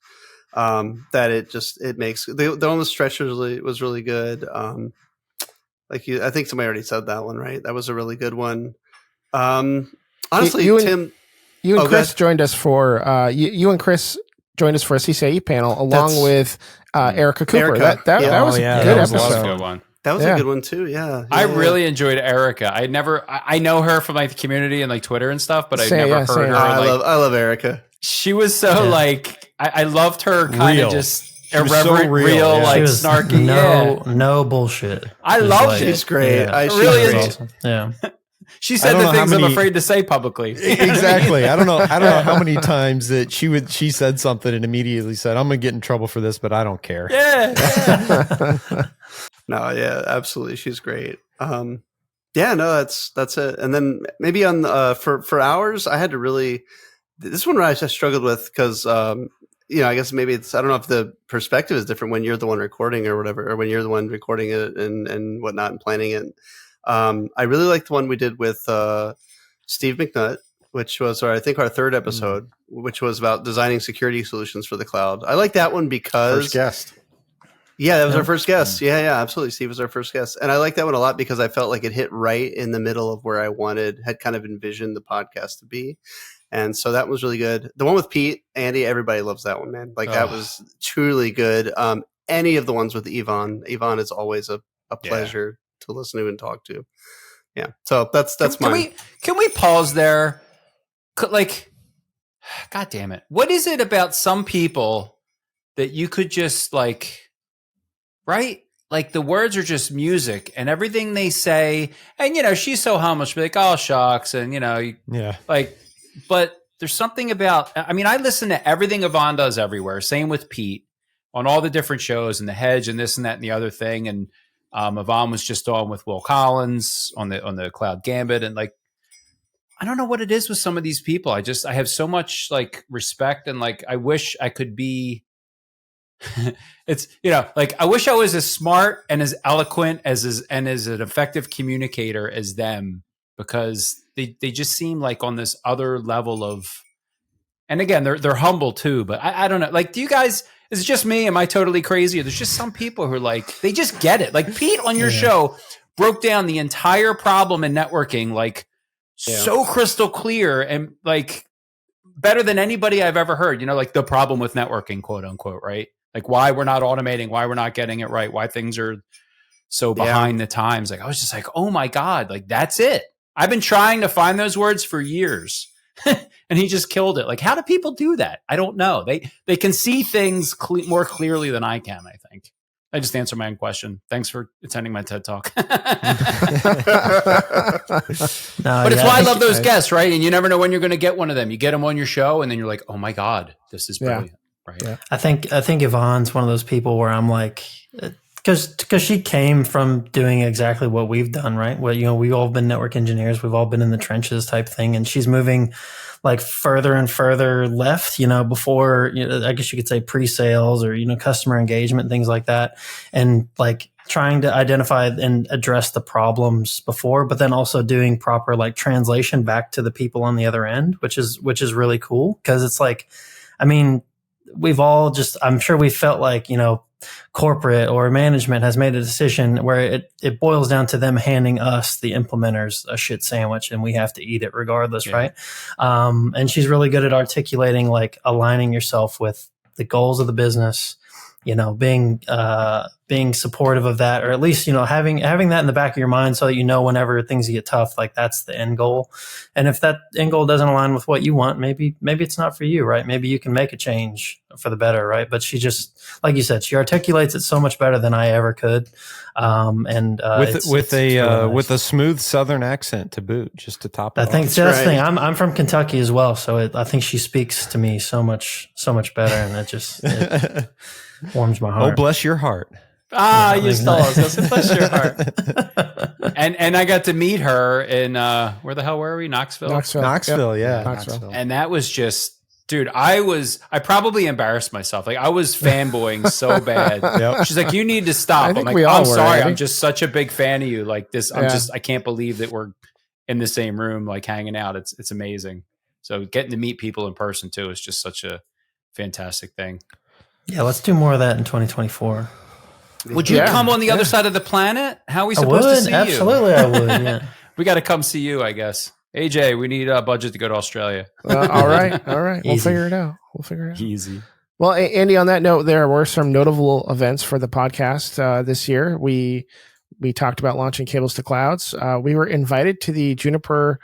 that it makes the one with Stretch was really good. I think somebody already said that one, right? That was a really good one. Honestly, Tim, you and Chris joined us for you and Chris joined us for a CCIE panel along with Erica Cooper. That was a good episode. Good one. That was a good one too. Yeah. I really enjoyed Erica. I know her from like the community and like Twitter and stuff, but I never heard her. I love Erica. She was so like, I loved her kind of just irreverent, so real, like snarky. No bullshit. I loved it. She's great. Yeah, She's really awesome. Yeah. She said the things I'm afraid to say publicly. Exactly. I don't know how many times that she said something and immediately said, I'm going to get in trouble for this, but I don't care. Yeah. No, yeah, absolutely. She's great. No, that's it. And then maybe on for ours, I had to really, this one I just struggled with because, I guess maybe I don't know if the perspective is different when you're the one recording or whatever, or when you're the one recording it and whatnot and planning it. I really liked the one we did with Steve McNutt, which was I think our third episode, which was about designing security solutions for the cloud. I like that one because First guest. Yeah, that was our first guest. Yeah, absolutely. Steve was our first guest. And I like that one a lot because I felt like it hit right in the middle of where I had kind of envisioned the podcast to be. And so that was really good. The one with Pete, Andy, everybody loves that one, man. Like that was truly good. Any of the ones with Yvonne is always a pleasure to listen to and talk to. Yeah. So that's mine. Can we pause there? Like, God damn it. What is it about some people that you could just like, right? Like the words are just music and everything they say. And, you know, she's so humble. She'll be like, oh, shucks. And, you know, like, but there's something about, I mean, I listen to everything Yvonne does everywhere. Same with Pete on all the different shows and The Hedge and this and that and the other thing. And Yvonne was just on with Will Collins on the Cloud Gambit. And like, I don't know what it is with some of these people. I have so much like respect and like, I wish I could be, it's, you know, like I wish I was as smart and as eloquent and as an effective communicator as them, because they just seem like on this other level of, and again, they're humble too, but I don't know. Like, do you guys, is it just me? Am I totally crazy? Or there's just some people who are like, they just get it. Like Pete on your show broke down the entire problem in networking, like so crystal clear and like better than anybody I've ever heard, you know, like the problem with networking, quote unquote, right? Like why we're not automating, why we're not getting it right, why things are so behind the times. Like I was just like, oh my God, like that's it. I've been trying to find those words for years. And he just killed it. Like, how do people do that? I don't know. They can see things more clearly than I can, I think. I just answered my own question. Thanks for attending my TED Talk. But it's why I love those guests, right? And you never know when you're going to get one of them. You get them on your show, and then you're like, oh my God, this is brilliant. Right. Yeah. I think Yvonne's one of those people where I'm like, because she came from doing exactly what we've done, right? Well, you know, we've all been network engineers, we've all been in the trenches type thing, and she's moving like further and further left, you know, before, you know, I guess you could say pre-sales or, you know, customer engagement, things like that. And like trying to identify and address the problems before, but then also doing proper like translation back to the people on the other end, which is really cool. Cause it's like, I mean, we've all just, I'm sure we felt like, you know, corporate or management has made a decision where it boils down to them handing us, the implementers, a shit sandwich and we have to eat it regardless, right? And she's really good at articulating, like aligning yourself with the goals of the business, you know, being supportive of that, or at least, you know, having that in the back of your mind so that you know whenever things get tough, like that's the end goal. And if that end goal doesn't align with what you want, maybe it's not for you, right? Maybe you can make a change for the better, right? But she just, like you said, she articulates it so much better than I ever could. With a smooth Southern accent to boot, just to top it off. I think that's the thing. I'm from Kentucky as well, so I think she speaks to me so much better, and it warms my heart. Oh, bless your heart. You stole us. I said, bless your heart. And I got to meet her in where the hell were we? Knoxville. Knoxville, yeah. Knoxville. And that was just, dude, I probably embarrassed myself. Like I was fanboying so bad. She's like, you need to stop. I'm like, I'm sorry. I'm just such a big fan of you. Like this, I can't believe that we're in the same room, like hanging out. It's amazing. So getting to meet people in person too is just such a fantastic thing. Yeah, let's do more of that in 2024. Would you come on the other side of the planet? How are we supposed to see you? Absolutely, I would. Yeah, we got to come see you, I guess. AJ, we need a budget to go to Australia. All right. We'll figure it out. Easy. Well, Andy, on that note, there were some notable events for the podcast this year. We talked about launching Cables to Clouds. We were invited to the Juniper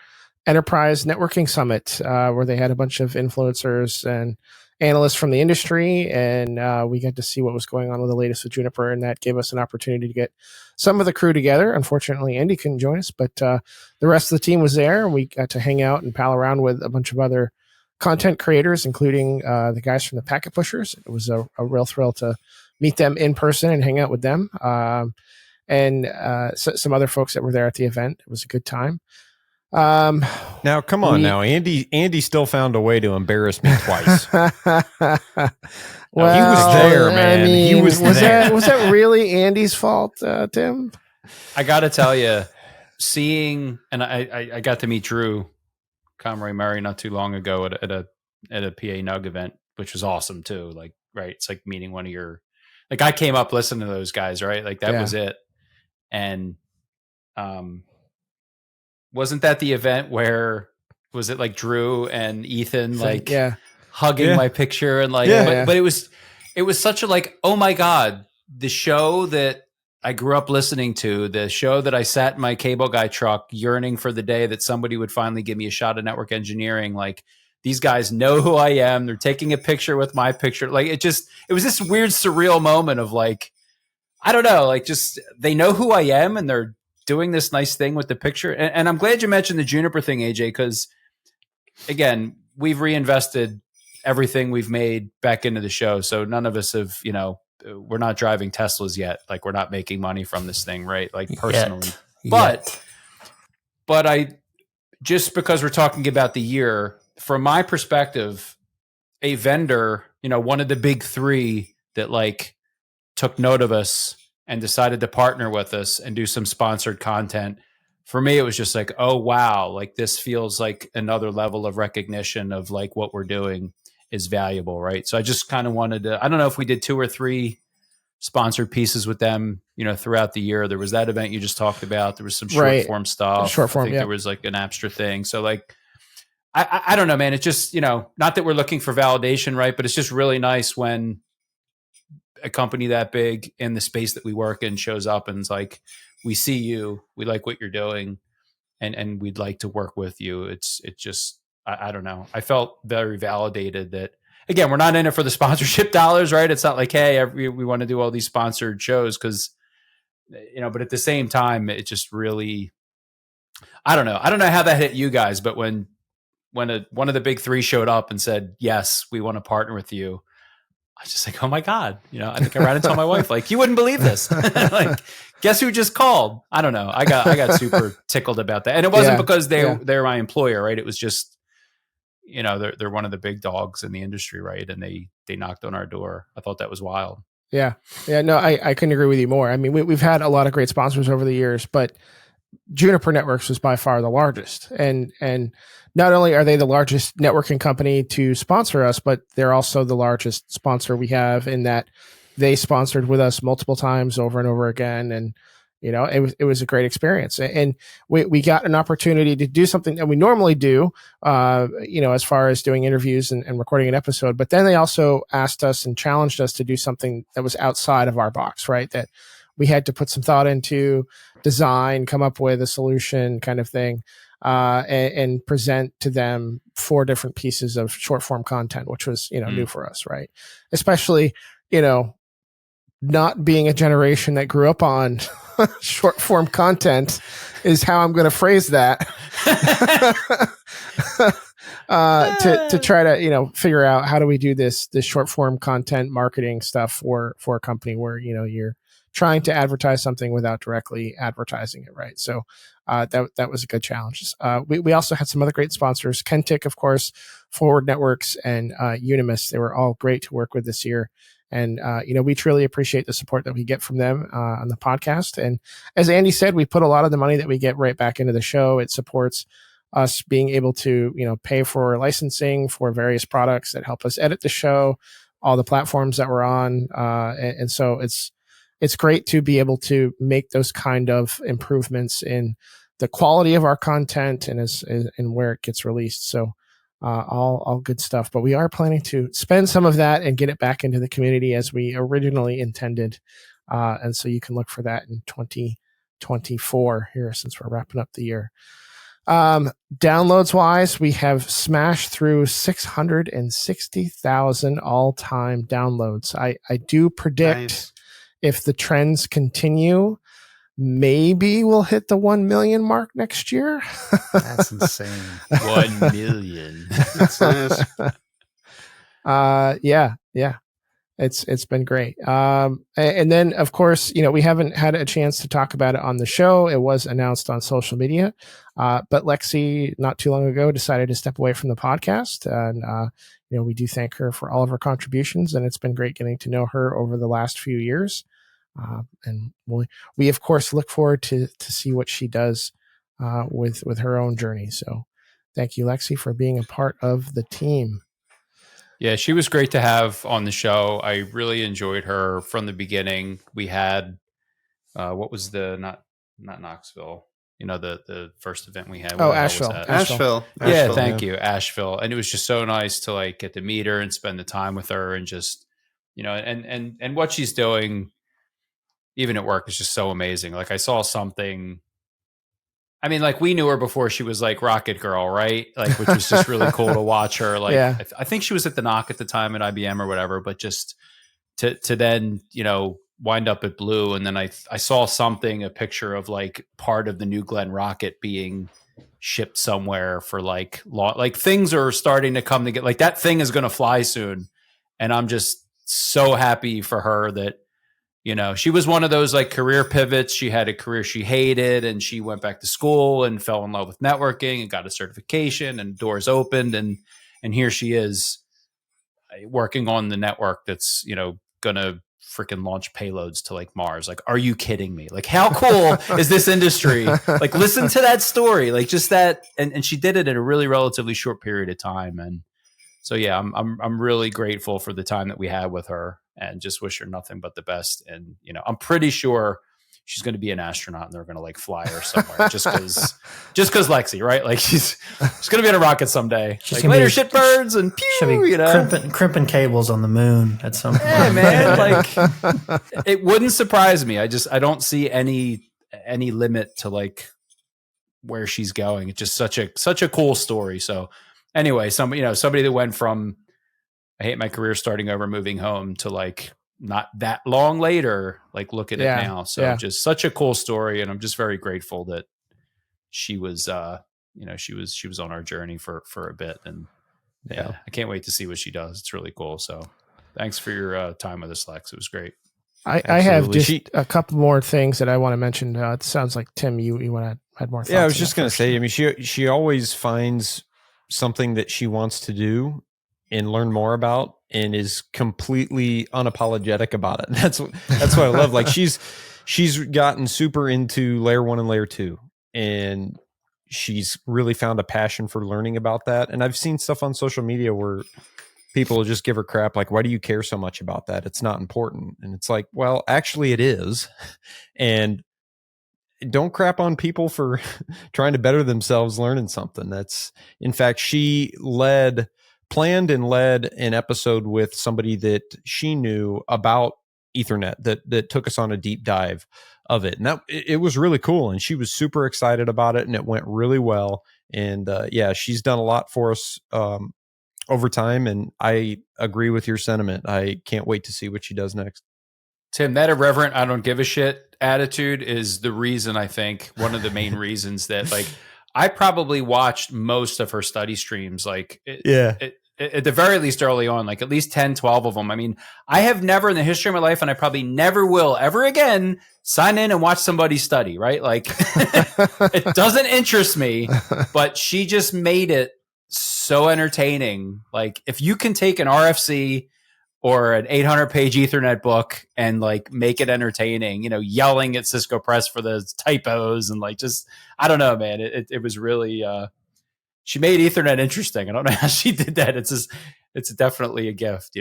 Enterprise Networking Summit, where they had a bunch of influencers and analysts from the industry, and we got to see what was going on with the latest with Juniper, and that gave us an opportunity to get some of the crew together. Unfortunately, Andy couldn't join us, but the rest of the team was there. We got to hang out and pal around with a bunch of other content creators, including the guys from the Packet Pushers. It was a real thrill to meet them in person and hang out with them, and some other folks that were there at the event. It was a good time. Now, come on now. Andy still found a way to embarrass me twice. Well, he was there, man. I mean, he was there. Was that really Andy's fault, Tim? I got to tell you, seeing, and I got to meet Drew Conroy Murray not too long ago at a PA Nug event, which was awesome too. Like, right, it's like meeting one of your, like I came up listening to those guys, right? Like that was it. And wasn't that the event where was it like Drew and Ethan like hugging my picture and like but it was such a like, oh my God, the show that I grew up listening to, the show that I sat in my cable guy truck yearning for the day that somebody would finally give me a shot at network engineering. Like these guys know who I am. They're taking a picture with my picture. Like it was this weird surreal moment of like, I don't know, like just they know who I am and they're doing this nice thing with the picture. And I'm glad you mentioned the Juniper thing, AJ, because again, we've reinvested everything we've made back into the show. So none of us have, we're not driving Teslas yet. Like we're not making money from this thing, right? Like personally, but I, just because we're talking about the year, from my perspective, a vendor, one of the big three that like took note of us and decided to partner with us and do some sponsored content. For me, it was just like, oh, wow, like this feels like another level of recognition of like what we're doing is valuable, right? So I just kind of wanted to, I don't know if we did 2 or 3 sponsored pieces with them, throughout the year. There was that event you just talked about. There was some short form stuff. Short form, I think there was like an Apstra thing. So like, I don't know, man. It's just, not that we're looking for validation, right? But it's just really nice when a company that big in the space that we work in shows up and is like, we see you, we like what you're doing, and we'd like to work with you. It just, I don't know. I felt very validated that, again, we're not in it for the sponsorship dollars, right? It's not like, hey, we want to do all these sponsored shows because, but at the same time, it just really, I don't know. I don't know how that hit you guys, but when one of the big three showed up and said, yes, we want to partner with you, I was just like, oh my God, I think I ran and told my wife, like, you wouldn't believe this. Like, guess who just called? I don't know. I got super tickled about that. And it wasn't because they're my employer, right? It was just, they're one of the big dogs in the industry, right? And they knocked on our door. I thought that was wild. Yeah. Yeah. No, I couldn't agree with you more. I mean, we've had a lot of great sponsors over the years, but Juniper Networks was by far the largest. And not only are they the largest networking company to sponsor us, but they're also the largest sponsor we have in that they sponsored with us multiple times over and over again. And, it was a great experience. And we got an opportunity to do something that we normally do, as far as doing interviews and recording an episode. But then they also asked us and challenged us to do something that was outside of our box, right? That we had to put some thought into, design, come up with a solution kind of thing, and present to them 4 different pieces of short form content, which was, new for us, right? Especially, not being a generation that grew up on short form content is how I'm going to phrase that. To try to, figure out how do we do this short form content marketing stuff for a company where, you're trying to advertise something without directly advertising it, right? So that was a good challenge. We also had some other great sponsors, Kentic, of course, Forward Networks, and Unimis. They were all great to work with this year. And, we truly appreciate the support that we get from them on the podcast. And as Andy said, we put a lot of the money that we get right back into the show. It supports us being able to, pay for licensing for various products that help us edit the show, all the platforms that we're on. And so it's great to be able to make those kind of improvements in the quality of our content and where it gets released. So all good stuff. But we are planning to spend some of that and get it back into the community as we originally intended. And so you can look for that in 2024 here, since we're wrapping up the year. Downloads wise, we have smashed through 660,000 all-time downloads. I do predict if the trends continue, maybe we'll hit the 1 million mark next year. That's insane. 1 million. That's nice. Yeah. It's been great. And then of course, we haven't had a chance to talk about it on the show. It was announced on social media. But Lexi, not too long ago, decided to step away from the podcast. And, we do thank her for all of her contributions, and it's been great getting to know her over the last few years. And we of course look forward to see what she does with her own journey. So thank you, Lexi, for being a part of the team. Yeah, she was great to have on the show. I really enjoyed her from the beginning. We had what was the not Knoxville? The first event we had. Where Oh, the hell was Asheville. that? Asheville. Yeah, Asheville. thank you, Asheville. And it was just so nice to like get to meet her and spend the time with her, and just and what she's doing, even at work, is just so amazing. Like I saw something. I mean, like we knew her before she was like Rocket Girl, right? Like, which was just really cool to watch her. Like, Yeah. I think she was at the Knock at the time at IBM or whatever, but just to then, wind up at Blue. And then I saw a picture of like part of the New Glenn rocket being shipped somewhere for like things are starting to come together. Like that thing is going to fly soon. And I'm just so happy for her that, she was one of those like career pivots. She had a career she hated, and she went back to school and fell in love with networking and got a certification, and doors opened. And here she is working on the network that's, going to freaking launch payloads to like Mars. Like, are you kidding me? Like, how cool is this industry? Like, listen to that story. Like just that. And she did it in a really relatively short period of time. And so, yeah, I'm really grateful for the time that we had with her, and just wish her nothing but the best. And, I'm pretty sure she's going to be an astronaut, and they're going to like fly her somewhere just because Lexi, right? Like she's going to be in a rocket someday. She's like later shit birds and she'll pew, be crimping cables on the moon at some point. Yeah, man. Like it wouldn't surprise me. I don't see any limit to like where she's going. It's just such a cool story. So anyway, somebody that went from I hate my career starting over, moving home, to like not that long later, like look at it now. So just such a cool story. And I'm just very grateful that she was, she was on our journey for a bit. And yeah, I can't wait to see what she does. It's really cool. So thanks for your time with us, Lex. It was great. I have just a couple more things that I want to mention. It sounds like Tim, you want to add more thoughts? Yeah, I was just going to say, I mean, she always finds something that she wants to do and learn more about, and is completely unapologetic about it. And that's what I love. Like she's gotten super into layer 1 and layer 2, and she's really found a passion for learning about that. And I've seen stuff on social media where people will just give her crap, like, why do you care so much about that? It's not important. And it's like, well, actually it is. And don't crap on people for trying to better themselves learning something. That's, in fact, she planned and led an episode with somebody that she knew about Ethernet that took us on a deep dive of it. And it was really cool. And she was super excited about it, and it went really well. And she's done a lot for us over time. And I agree with your sentiment. I can't wait to see what she does next. Tim, that irreverent, I don't give a shit attitude is the reason, I think, one of the main reasons that like I probably watched most of her study streams. Like at the very least early on, like at least 10, 12 of them. I mean, I have never in the history of my life, and I probably never will ever again, sign in and watch somebody study, right? Like it doesn't interest me, but she just made it so entertaining. Like if you can take an RFC or an 800-page Ethernet book and like make it entertaining, yelling at Cisco Press for the typos and like just, I don't know, man. It was really, she made Ethernet interesting. I don't know how she did that. It's definitely a gift,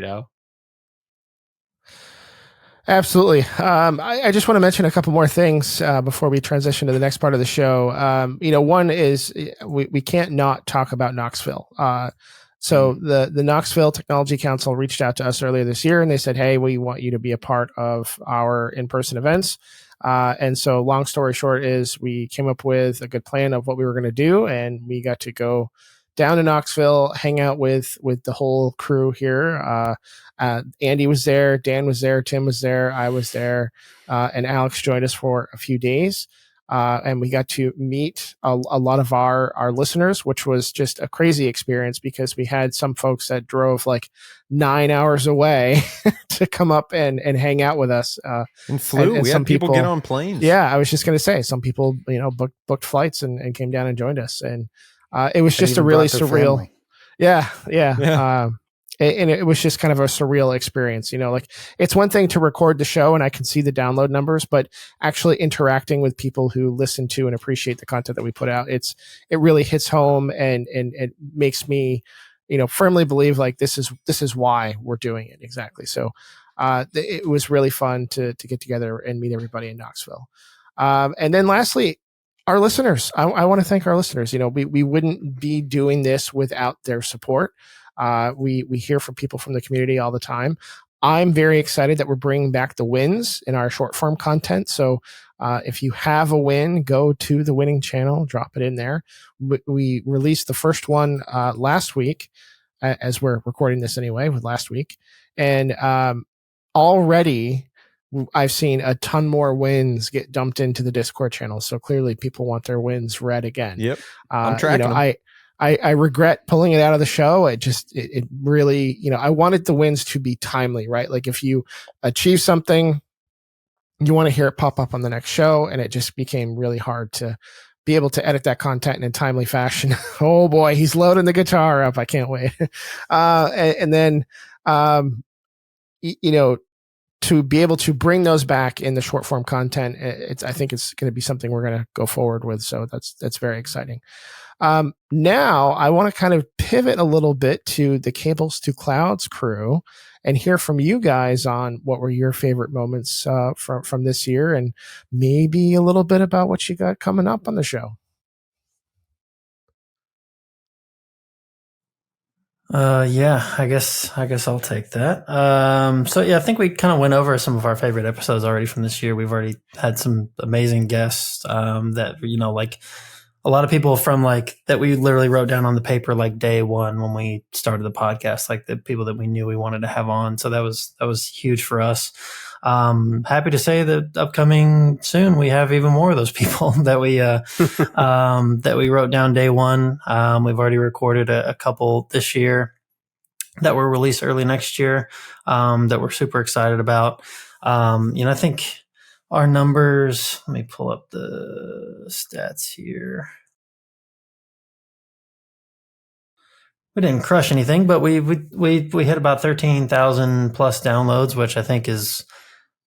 Absolutely. I just want to mention a couple more things before we transition to the next part of the show. One is we can't not talk about Knoxville. So the Knoxville Technology Council reached out to us earlier this year, and they said, hey, we want you to be a part of our in-person events. And so long story short is we came up with a good plan of what we were going to do, and we got to go down to Knoxville, hang out with the whole crew here. Andy was there, Dan was there, Tim was there, I was there, and Alex joined us for a few days. And we got to meet a lot of our listeners, which was just a crazy experience because we had some folks that drove like 9 hours away to come up and hang out with us. And flew. And we had people get on planes. Yeah, I was just going to say some people, booked flights and came down and joined us. And it was just a really surreal. Family. Yeah. and it was just kind of a surreal experience. Like it's one thing to record the show and I can see the download numbers, but actually interacting with people who listen to and appreciate the content that we put out, it really hits home and it makes me, firmly believe like this is why we're doing it. Exactly. So it was really fun to get together and meet everybody in Knoxville. And then lastly, our listeners. I want to thank our listeners. We wouldn't be doing this without their support. We hear from people from the community all the time. I'm very excited that we're bringing back the wins in our short form content. So if you have a win, go to the winning channel, drop it in there. We released the first one last week, as we're recording this anyway, with last week. And already I've seen a ton more wins get dumped into the Discord channel. So clearly people want their wins read again. Yep. I'm tracking them. I regret pulling it out of the show. It really, I wanted the wins to be timely, right? Like if you achieve something, you want to hear it pop up on the next show. And it just became really hard to be able to edit that content in a timely fashion. Oh boy, he's loading the guitar up. I can't wait. And then, to be able to bring those back in the short form content, I think it's going to be something we're going to go forward with. So that's very exciting. Now I want to kind of pivot a little bit to the Cables to Clouds crew and hear from you guys on what were your favorite moments from this year, and maybe a little bit about what you got coming up on the show. Yeah, I guess I'll take that. So yeah, I think we kind of went over some of our favorite episodes already from this year. We've already had some amazing guests, that, like a lot of people from that we literally wrote down on the paper, day one when we started the podcast, like the people that we knew we wanted to have on. So that was huge for us. Happy to say that upcoming soon, we have even more of those people that we, that we wrote down day one. We've already recorded a couple this year that will release early next year, that we're super excited about. I think our numbers, let me pull up the stats here. We didn't crush anything, but we hit about 13,000 plus downloads, which I think is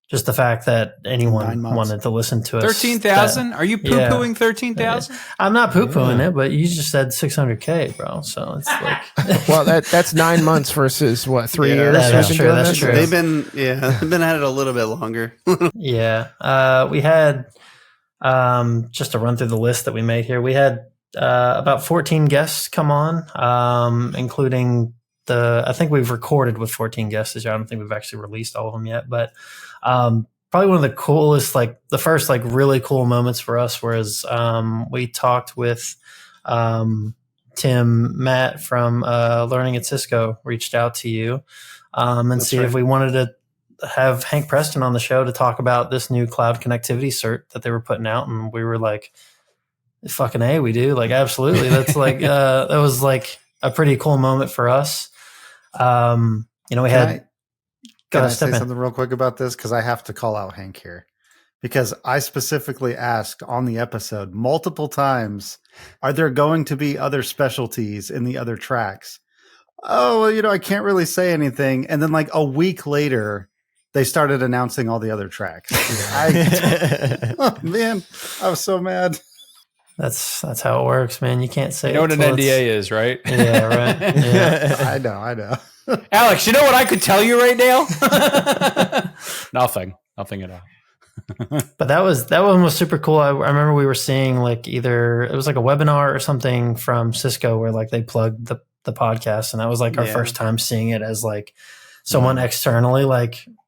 just the fact that anyone wanted to listen to us. 13,000? Are you poo-pooing 13,000? I'm not poo-pooing it, but you just said 600K, bro. So it's like, well, that's 9 months versus what, 3 years? That's true. That's true. They've been at it a little bit longer. Yeah. We had, just to run through the list that we made here, we had about 14 guests come on, including I think we've recorded with 14 guests this year. I don't think we've actually released all of them yet, but probably one of the coolest, the first really cool moments for us was we talked with Matt from Learning at Cisco reached out to you and see if we wanted to have Hank Preston on the show to talk about this new cloud connectivity cert that they were putting out. And we were like, fucking A, we do. Absolutely. That's that was a pretty cool moment for us. We had. Can I say something real quick about this? Because I have to call out Hank here. Because I specifically asked on the episode multiple times, are there going to be other specialties in the other tracks? Oh, well, I can't really say anything. And then a week later, they started announcing all the other tracks. Oh, man, I was so mad. That's how it works, man. You can't say. You know what an NDA is, right? Yeah, right. Yeah. I know. Alex, you know what I could tell you right now? Nothing at all. But that one was super cool. I remember we were seeing either it was a webinar or something from Cisco where they plugged the podcast, and that was our first time seeing it as someone externally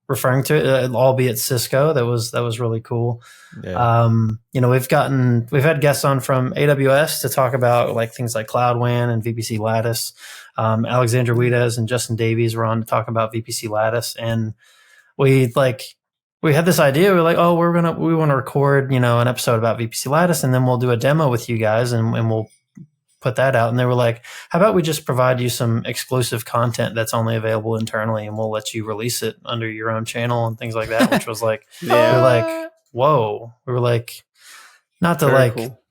referring to it, albeit Cisco. That was really cool. Yeah. We've had guests on from AWS to talk about things like Cloud WAN and VPC Lattice. Alexandra Wiedez and Justin Davies were on to talk about VPC Lattice, and we had this idea. We were like, oh, we want to record an episode about VPC Lattice, and then we'll do a demo with you guys, and we'll put that out. And they were like, how about we just provide you some exclusive content that's only available internally, and we'll let you release it under your own channel and things like that, which was we were like, whoa. We were like, not to Very cool.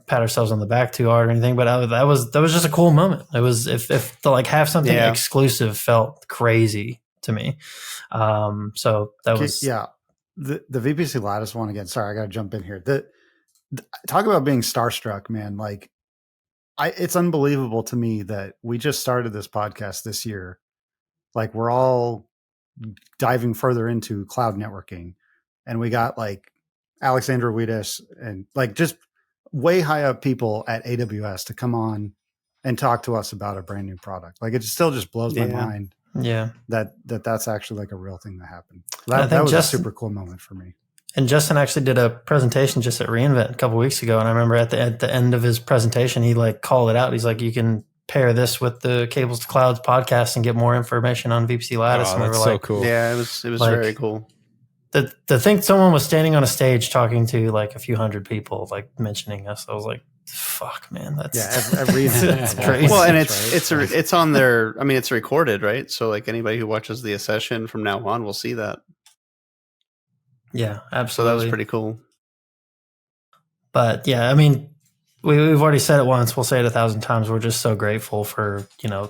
pat ourselves on the back too hard or anything, but that was just a cool moment. It was if to like have something exclusive felt crazy to me. So that was the VPC Lattice one again. Sorry, I got to jump in here. Talk about being starstruck, man. Like it's unbelievable to me that we just started this podcast this year. Like we're all diving further into cloud networking, and we got like Alexandra Wiedis and like just way high up people at AWS to come on and talk to us about a brand new product. Like it still just blows my mind. Yeah. That's actually like a real thing that happened. That was a super cool moment for me. And Justin actually did a presentation just at reInvent a couple of weeks ago. And I remember at the end of his presentation, he like called it out. He's like, you can pair this with the Cables to Clouds podcast and get more information on VPC Lattice. And we were so like, cool. Yeah, it was like, very cool. To think someone was standing on a stage talking to like a few hundred people, like mentioning us. I was like, fuck, man, that's every that's crazy. Well, and it's on their. I mean, it's recorded, right? So like anybody who watches the session from now on will see that. Yeah, absolutely. So that was pretty cool. But yeah, I mean, we've already said it once. We'll say it 1,000 times. We're just so grateful for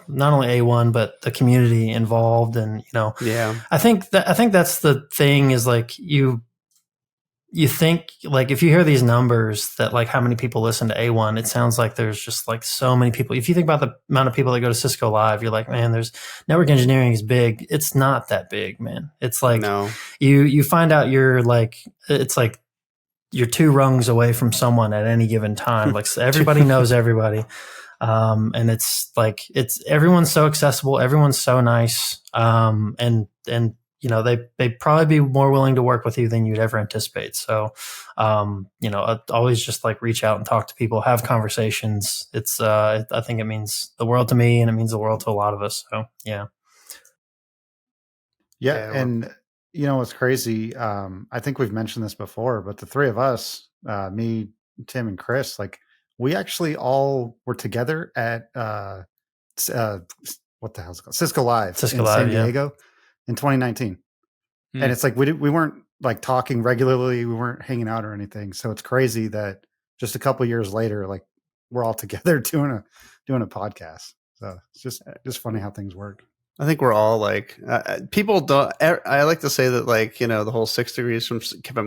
not only A1 but the community involved, and I think that's the thing is like you think like if you hear these numbers that like how many people listen to A1, it sounds like there's just like so many people. If you think about the amount of people that go to Cisco Live, you're like, man, there's network engineering is big. It's not that big, man. It's like you find out you're like it's like you're 2 rungs away from someone at any given time. Like everybody knows everybody. And it's like, everyone's so accessible. Everyone's so nice. And they'd probably be more willing to work with you than you'd ever anticipate. So, always just like reach out and talk to people, have conversations. It's, I think it means the world to me and it means the world to a lot of us. So, yeah. Yeah. And, what's crazy, I think we've mentioned this before, but the 3 of us, me, Tim, and Chris, like we actually all were together at what the hell's it called? Cisco Live in San Diego in 2019. And it's like we weren't like talking regularly, we weren't hanging out or anything. So it's crazy that just a couple years later, like we're all together doing a podcast. So it's just funny how things work. I think we're all like people don't. I like to say that like the whole 6 degrees from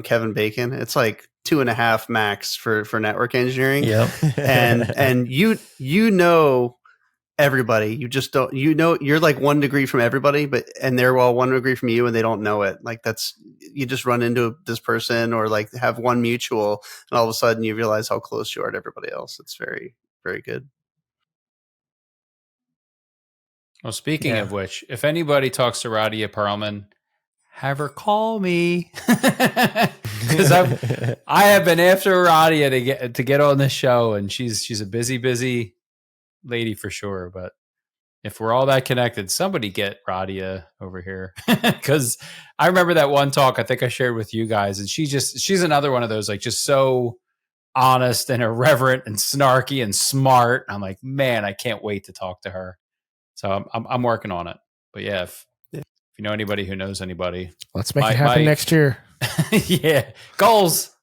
Kevin Bacon. It's like 2.5 max for network engineering. Yeah, and you know everybody. You just don't. You're like 1 degree from everybody, and they're all 1 degree from you, and they don't know it. Like you just run into this person or like have one mutual, and all of a sudden you realize how close you are to everybody else. It's very, very good. Well, speaking of which, if anybody talks to Radia Perlman, have her call me because I have been after Radia to get on this show, and she's a busy lady for sure. But if we're all that connected, somebody get Radia over here because I remember that one talk I think I shared with you guys, and she's another one of those like just so honest and irreverent and snarky and smart. I'm like, man, I can't wait to talk to her. So I'm working on it. But yeah, if you know anybody who knows anybody, let's make it happen next year. Yeah, goals.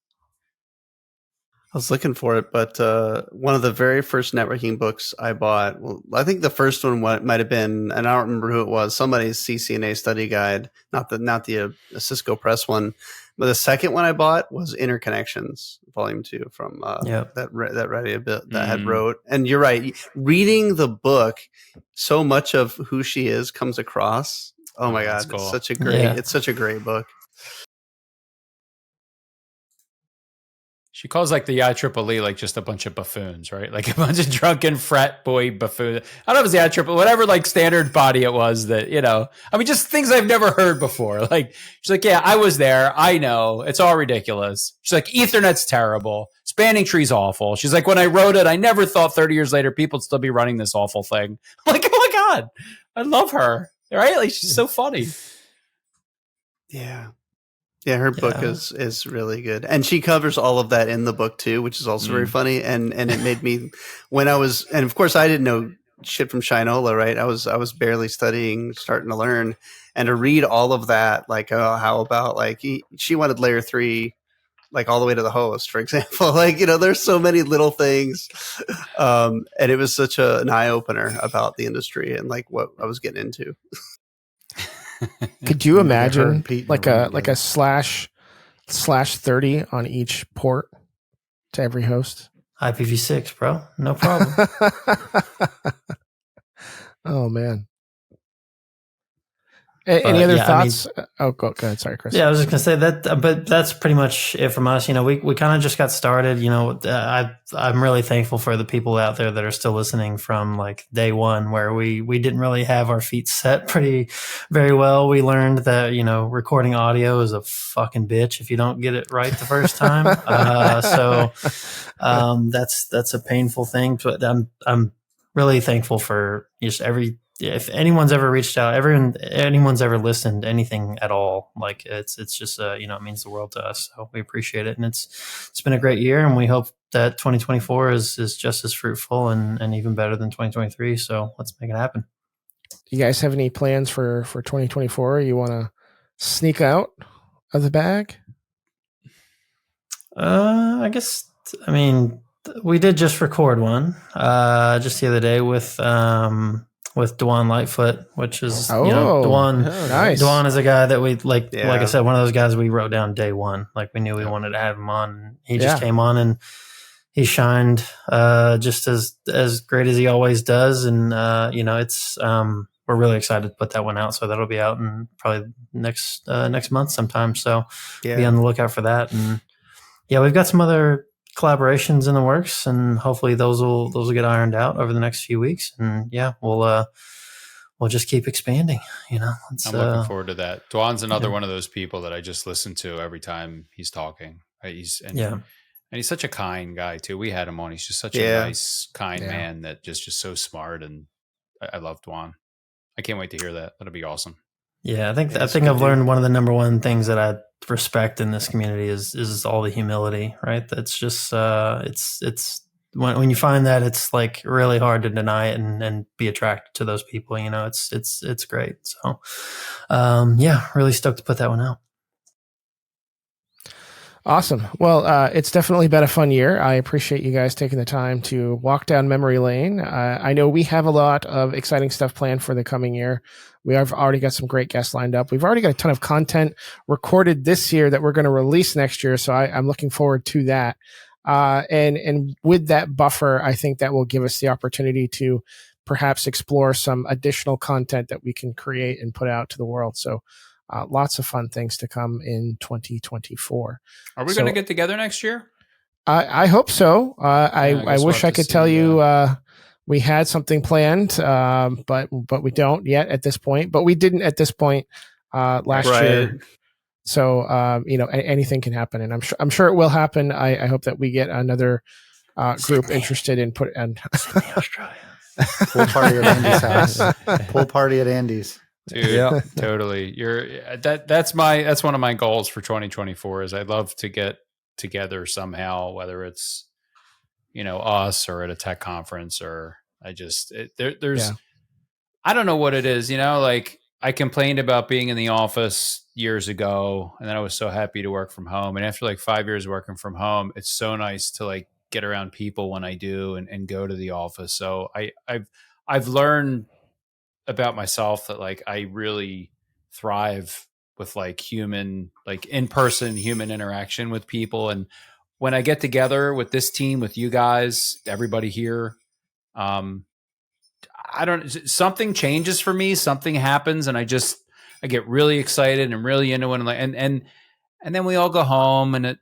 I was looking for it, but one of the very first networking books I bought, well, I think the first one might have been, and I don't remember who it was, somebody's CCNA study guide, not the Cisco Press one. But the second one I bought was Interconnections, Volume 2 from that Radia that had wrote. And you're right, reading the book, so much of who she is comes across. Oh my God, cool. It's such a great book. She calls like the IEEE like just a bunch of buffoons, right? Like a bunch of drunken frat boy buffoons. I don't know if it's the IEEE, whatever like standard body it was that, I mean, just things I've never heard before. Like, she's like, yeah, I was there. I know. It's all ridiculous. She's like, Ethernet's terrible. Spanning tree's awful. She's like, when I wrote it, I never thought 30 years later people'd still be running this awful thing. I'm like, oh my God, I love her. Right? Like, she's so funny. Yeah. Yeah, her book is really good. And she covers all of that in the book too, which is also very funny. And it made me and of course I didn't know shit from Shinola, right? I was barely studying, starting to learn. And to read all of that, like how about like she wanted layer 3 like all the way to the host, for example. Like, there's so many little things. And it was such an eye opener about the industry and like what I was getting into. Could you imagine Pete like a slash 30 on each port to every host? IPv6, bro. No problem. Oh man. Any other thoughts? Go ahead. Sorry, Chris. Yeah, I was just gonna say that, but that's pretty much it from us. We kind of just got started. I'm really thankful for the people out there that are still listening from like day one, where we didn't really have our feet set very well. We learned that recording audio is a fucking bitch if you don't get it right the first time. That's a painful thing. But I'm really thankful for just if anyone's ever reached out, anyone's ever listened to anything at all, like it's just it means the world to us. So we appreciate it, and it's been a great year, and we hope that 2024 is just as fruitful and even better than 2023. So let's make it happen. You guys have any plans for 2024? You want to sneak out of the bag? I guess. I mean, we did just record one just the other day with Dwan Lightfoot, which is Dwan. Nice. Dwan is a guy that we like. Yeah. Like I said, one of those guys we wrote down day one. Like we knew we wanted to have him on. He just came on and he shined just as great as he always does. And it's we're really excited to put that one out. So that'll be out in probably next month sometime. So be on the lookout for that. And we've got some other collaborations in the works, and hopefully those will get ironed out over the next few weeks. And we'll just keep expanding. I'm looking forward to that. Dwan's another one of those people that I just listen to every time he's talking. He's such a kind guy too. We had him on. He's just such a nice, kind man that just so smart. And I love Dwan. I can't wait to hear that. That'll be awesome. Yeah, I think I've learned one of the number one things that I respect in this community is all the humility, right? That's just it's when you find that, it's like really hard to deny it and be attracted to those people. It's great. So really stoked to put that one out. Awesome. Well, it's definitely been a fun year. I appreciate you guys taking the time to walk down memory lane. I know we have a lot of exciting stuff planned for the coming year. We have already got some great guests lined up. We've already got a ton of content recorded this year that we're going to release next year. So I'm looking forward to that. And with that buffer, I think that will give us the opportunity to perhaps explore some additional content that we can create and put out to the world. So lots of fun things to come in 2024. Are we going to get together next year? I hope so. I wish I could tell you we had something planned, but we don't yet at this point. But we didn't at this point last year. So anything can happen, and I'm sure it will happen. I hope that we get another group interested in Australia. Pool party at Andy's house. Pool party at Andy's. Dude, totally. That's one of my goals for 2024 is I'd love to get together somehow, whether it's us or at a tech conference, or I don't know what it is, like I complained about being in the office years ago, and then I was so happy to work from home. And after like 5 years working from home, it's so nice to like get around people when I do and go to the office. So I've learned about myself that like I really thrive with like in-person human interaction with people. And when I get together with this team, with you guys, everybody here, something changes for me, something happens, and I get really excited and really into it. And then we all go home and it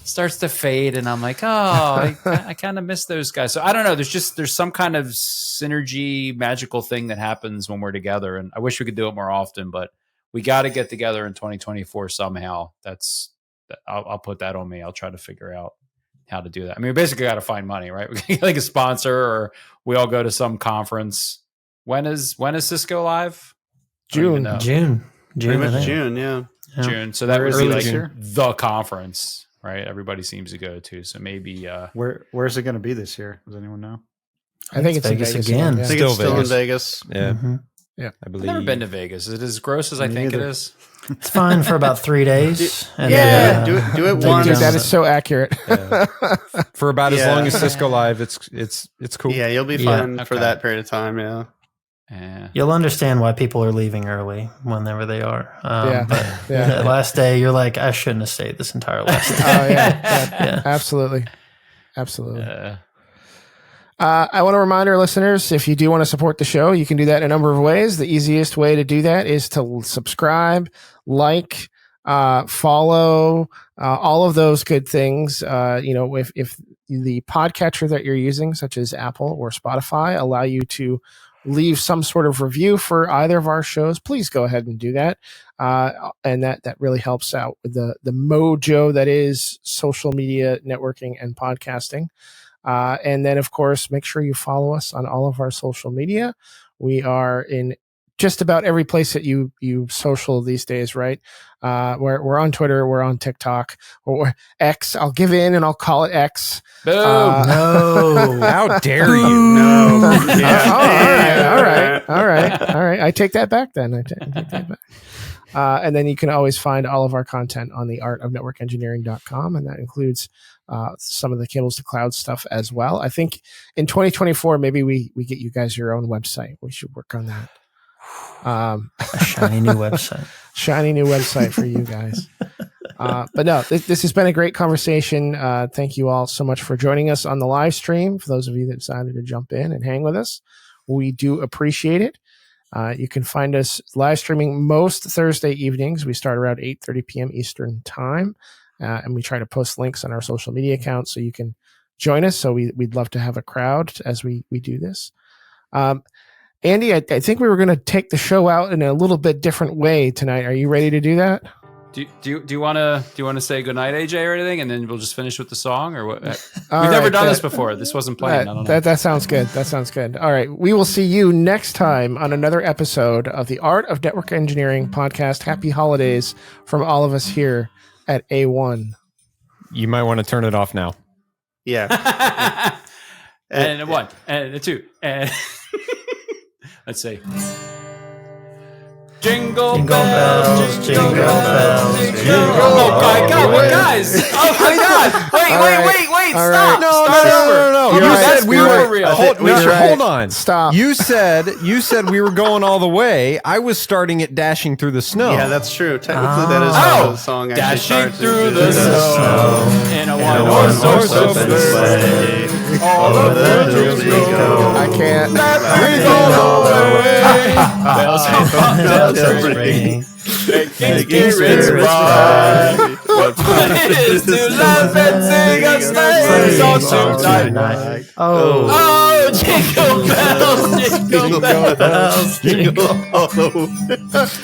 starts to fade, and I'm like, I kind of miss those guys. So I don't know. There's some kind of synergy, magical thing that happens when we're together, and I wish we could do it more often. But we got to get together in 2024 somehow. I'll put that on me. I'll try to figure out how to do that. I mean, we basically got to find money, right? We get like a sponsor, or we all go to some conference. When is Cisco live? June. Pretty much June. Yeah. June. So that would be like the conference. Right, everybody seems to go to. So maybe where's it going to be this year? Does anyone know? I think it's Vegas in Vegas again. I think it's still in Vegas. Yeah. Mm-hmm. Yeah. I believe. I've never been to Vegas. Is it as gross as I think it is? It's fine for about 3 days. And Yeah, then, do it take once. Dude, that down. is so accurate. For about as Yeah. long as Cisco Live, it's cool. Yeah, you'll be Yeah. fine for Okay. that period of time. Yeah. Yeah. You'll understand why people are leaving early whenever they are. Yeah. But Yeah. that last day, you're like, I shouldn't have stayed this entire last day. Oh yeah, Yeah. absolutely. I want to remind our listeners, if you do want to support the show, you can do that in a number of ways. The easiest way to do that is to subscribe, like, follow, all of those good things. If the podcatcher that you're using, such as Apple or Spotify, allow you to leave some sort of review for either of our shows, please go ahead and do that. And that really helps out with the mojo that is social media networking and podcasting. And then, of course, make sure you follow us on all of our social media. We are in just about every place that you social these days, right? We're on Twitter, we're on TikTok, or X. I'll give in and I'll call it X. Boom. No. How dare you? No. All right. I take that back then. I take that back. And then you can always find all of our content on the artofnetworkengineering.com, and that includes some of the cables to cloud stuff as well. I think in 2024, maybe we get you guys your own website. We should work on that. A shiny new website. Shiny new website for you guys. But no, this has been a great conversation. Thank you all so much for joining us on the live stream. For those of you that decided to jump in and hang with us, we do appreciate it. You can find us live streaming most Thursday evenings. We start around 8:30 p.m. Eastern time, and we try to post links on our social media accounts so you can join us. So we'd love to have a crowd as we do this. Andy, I think we were going to take the show out in a little bit different way tonight. Are you ready to do that? Do you want to say goodnight, AJ, or anything, and then we'll just finish with the song, or what? We've never done this before. This wasn't planned. I don't know. That sounds good. That sounds good. All right, we will see you next time on another episode of the Art of Network Engineering podcast. Happy holidays from all of us here at A1. You might want to turn it off now. Yeah. And a one, and a two, and let's see. Jingle bells, jingle bells, jingle. Oh my God, guys! Oh my God! Wait! All Stop! right. No. You You said we were. real. Hold on. Stop. You said we were going all the way. I was starting it dashing through the snow. Yeah, that's true. Technically, that is how the song actually Dashing starts. through the snow in a one-horse open sleigh. All of the dreams we go. I can't. Breathe all the way. Bells ring. Making spirits bright. What fun it is to laugh and sing a sleigh song tonight. Oh. Oh, jingle bells, jingle bells.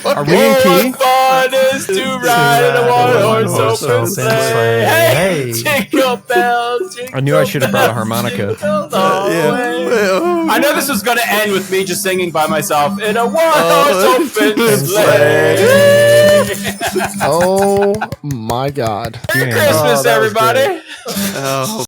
Are we in What key? fun is to ride in a one-horse open sleigh. Hey, jingle bells, jingle I knew I should have brought a harmonica. I know this was going to end with me just singing by myself in a one-horse open sleigh. Oh my God. Merry Christmas, everybody. Oh.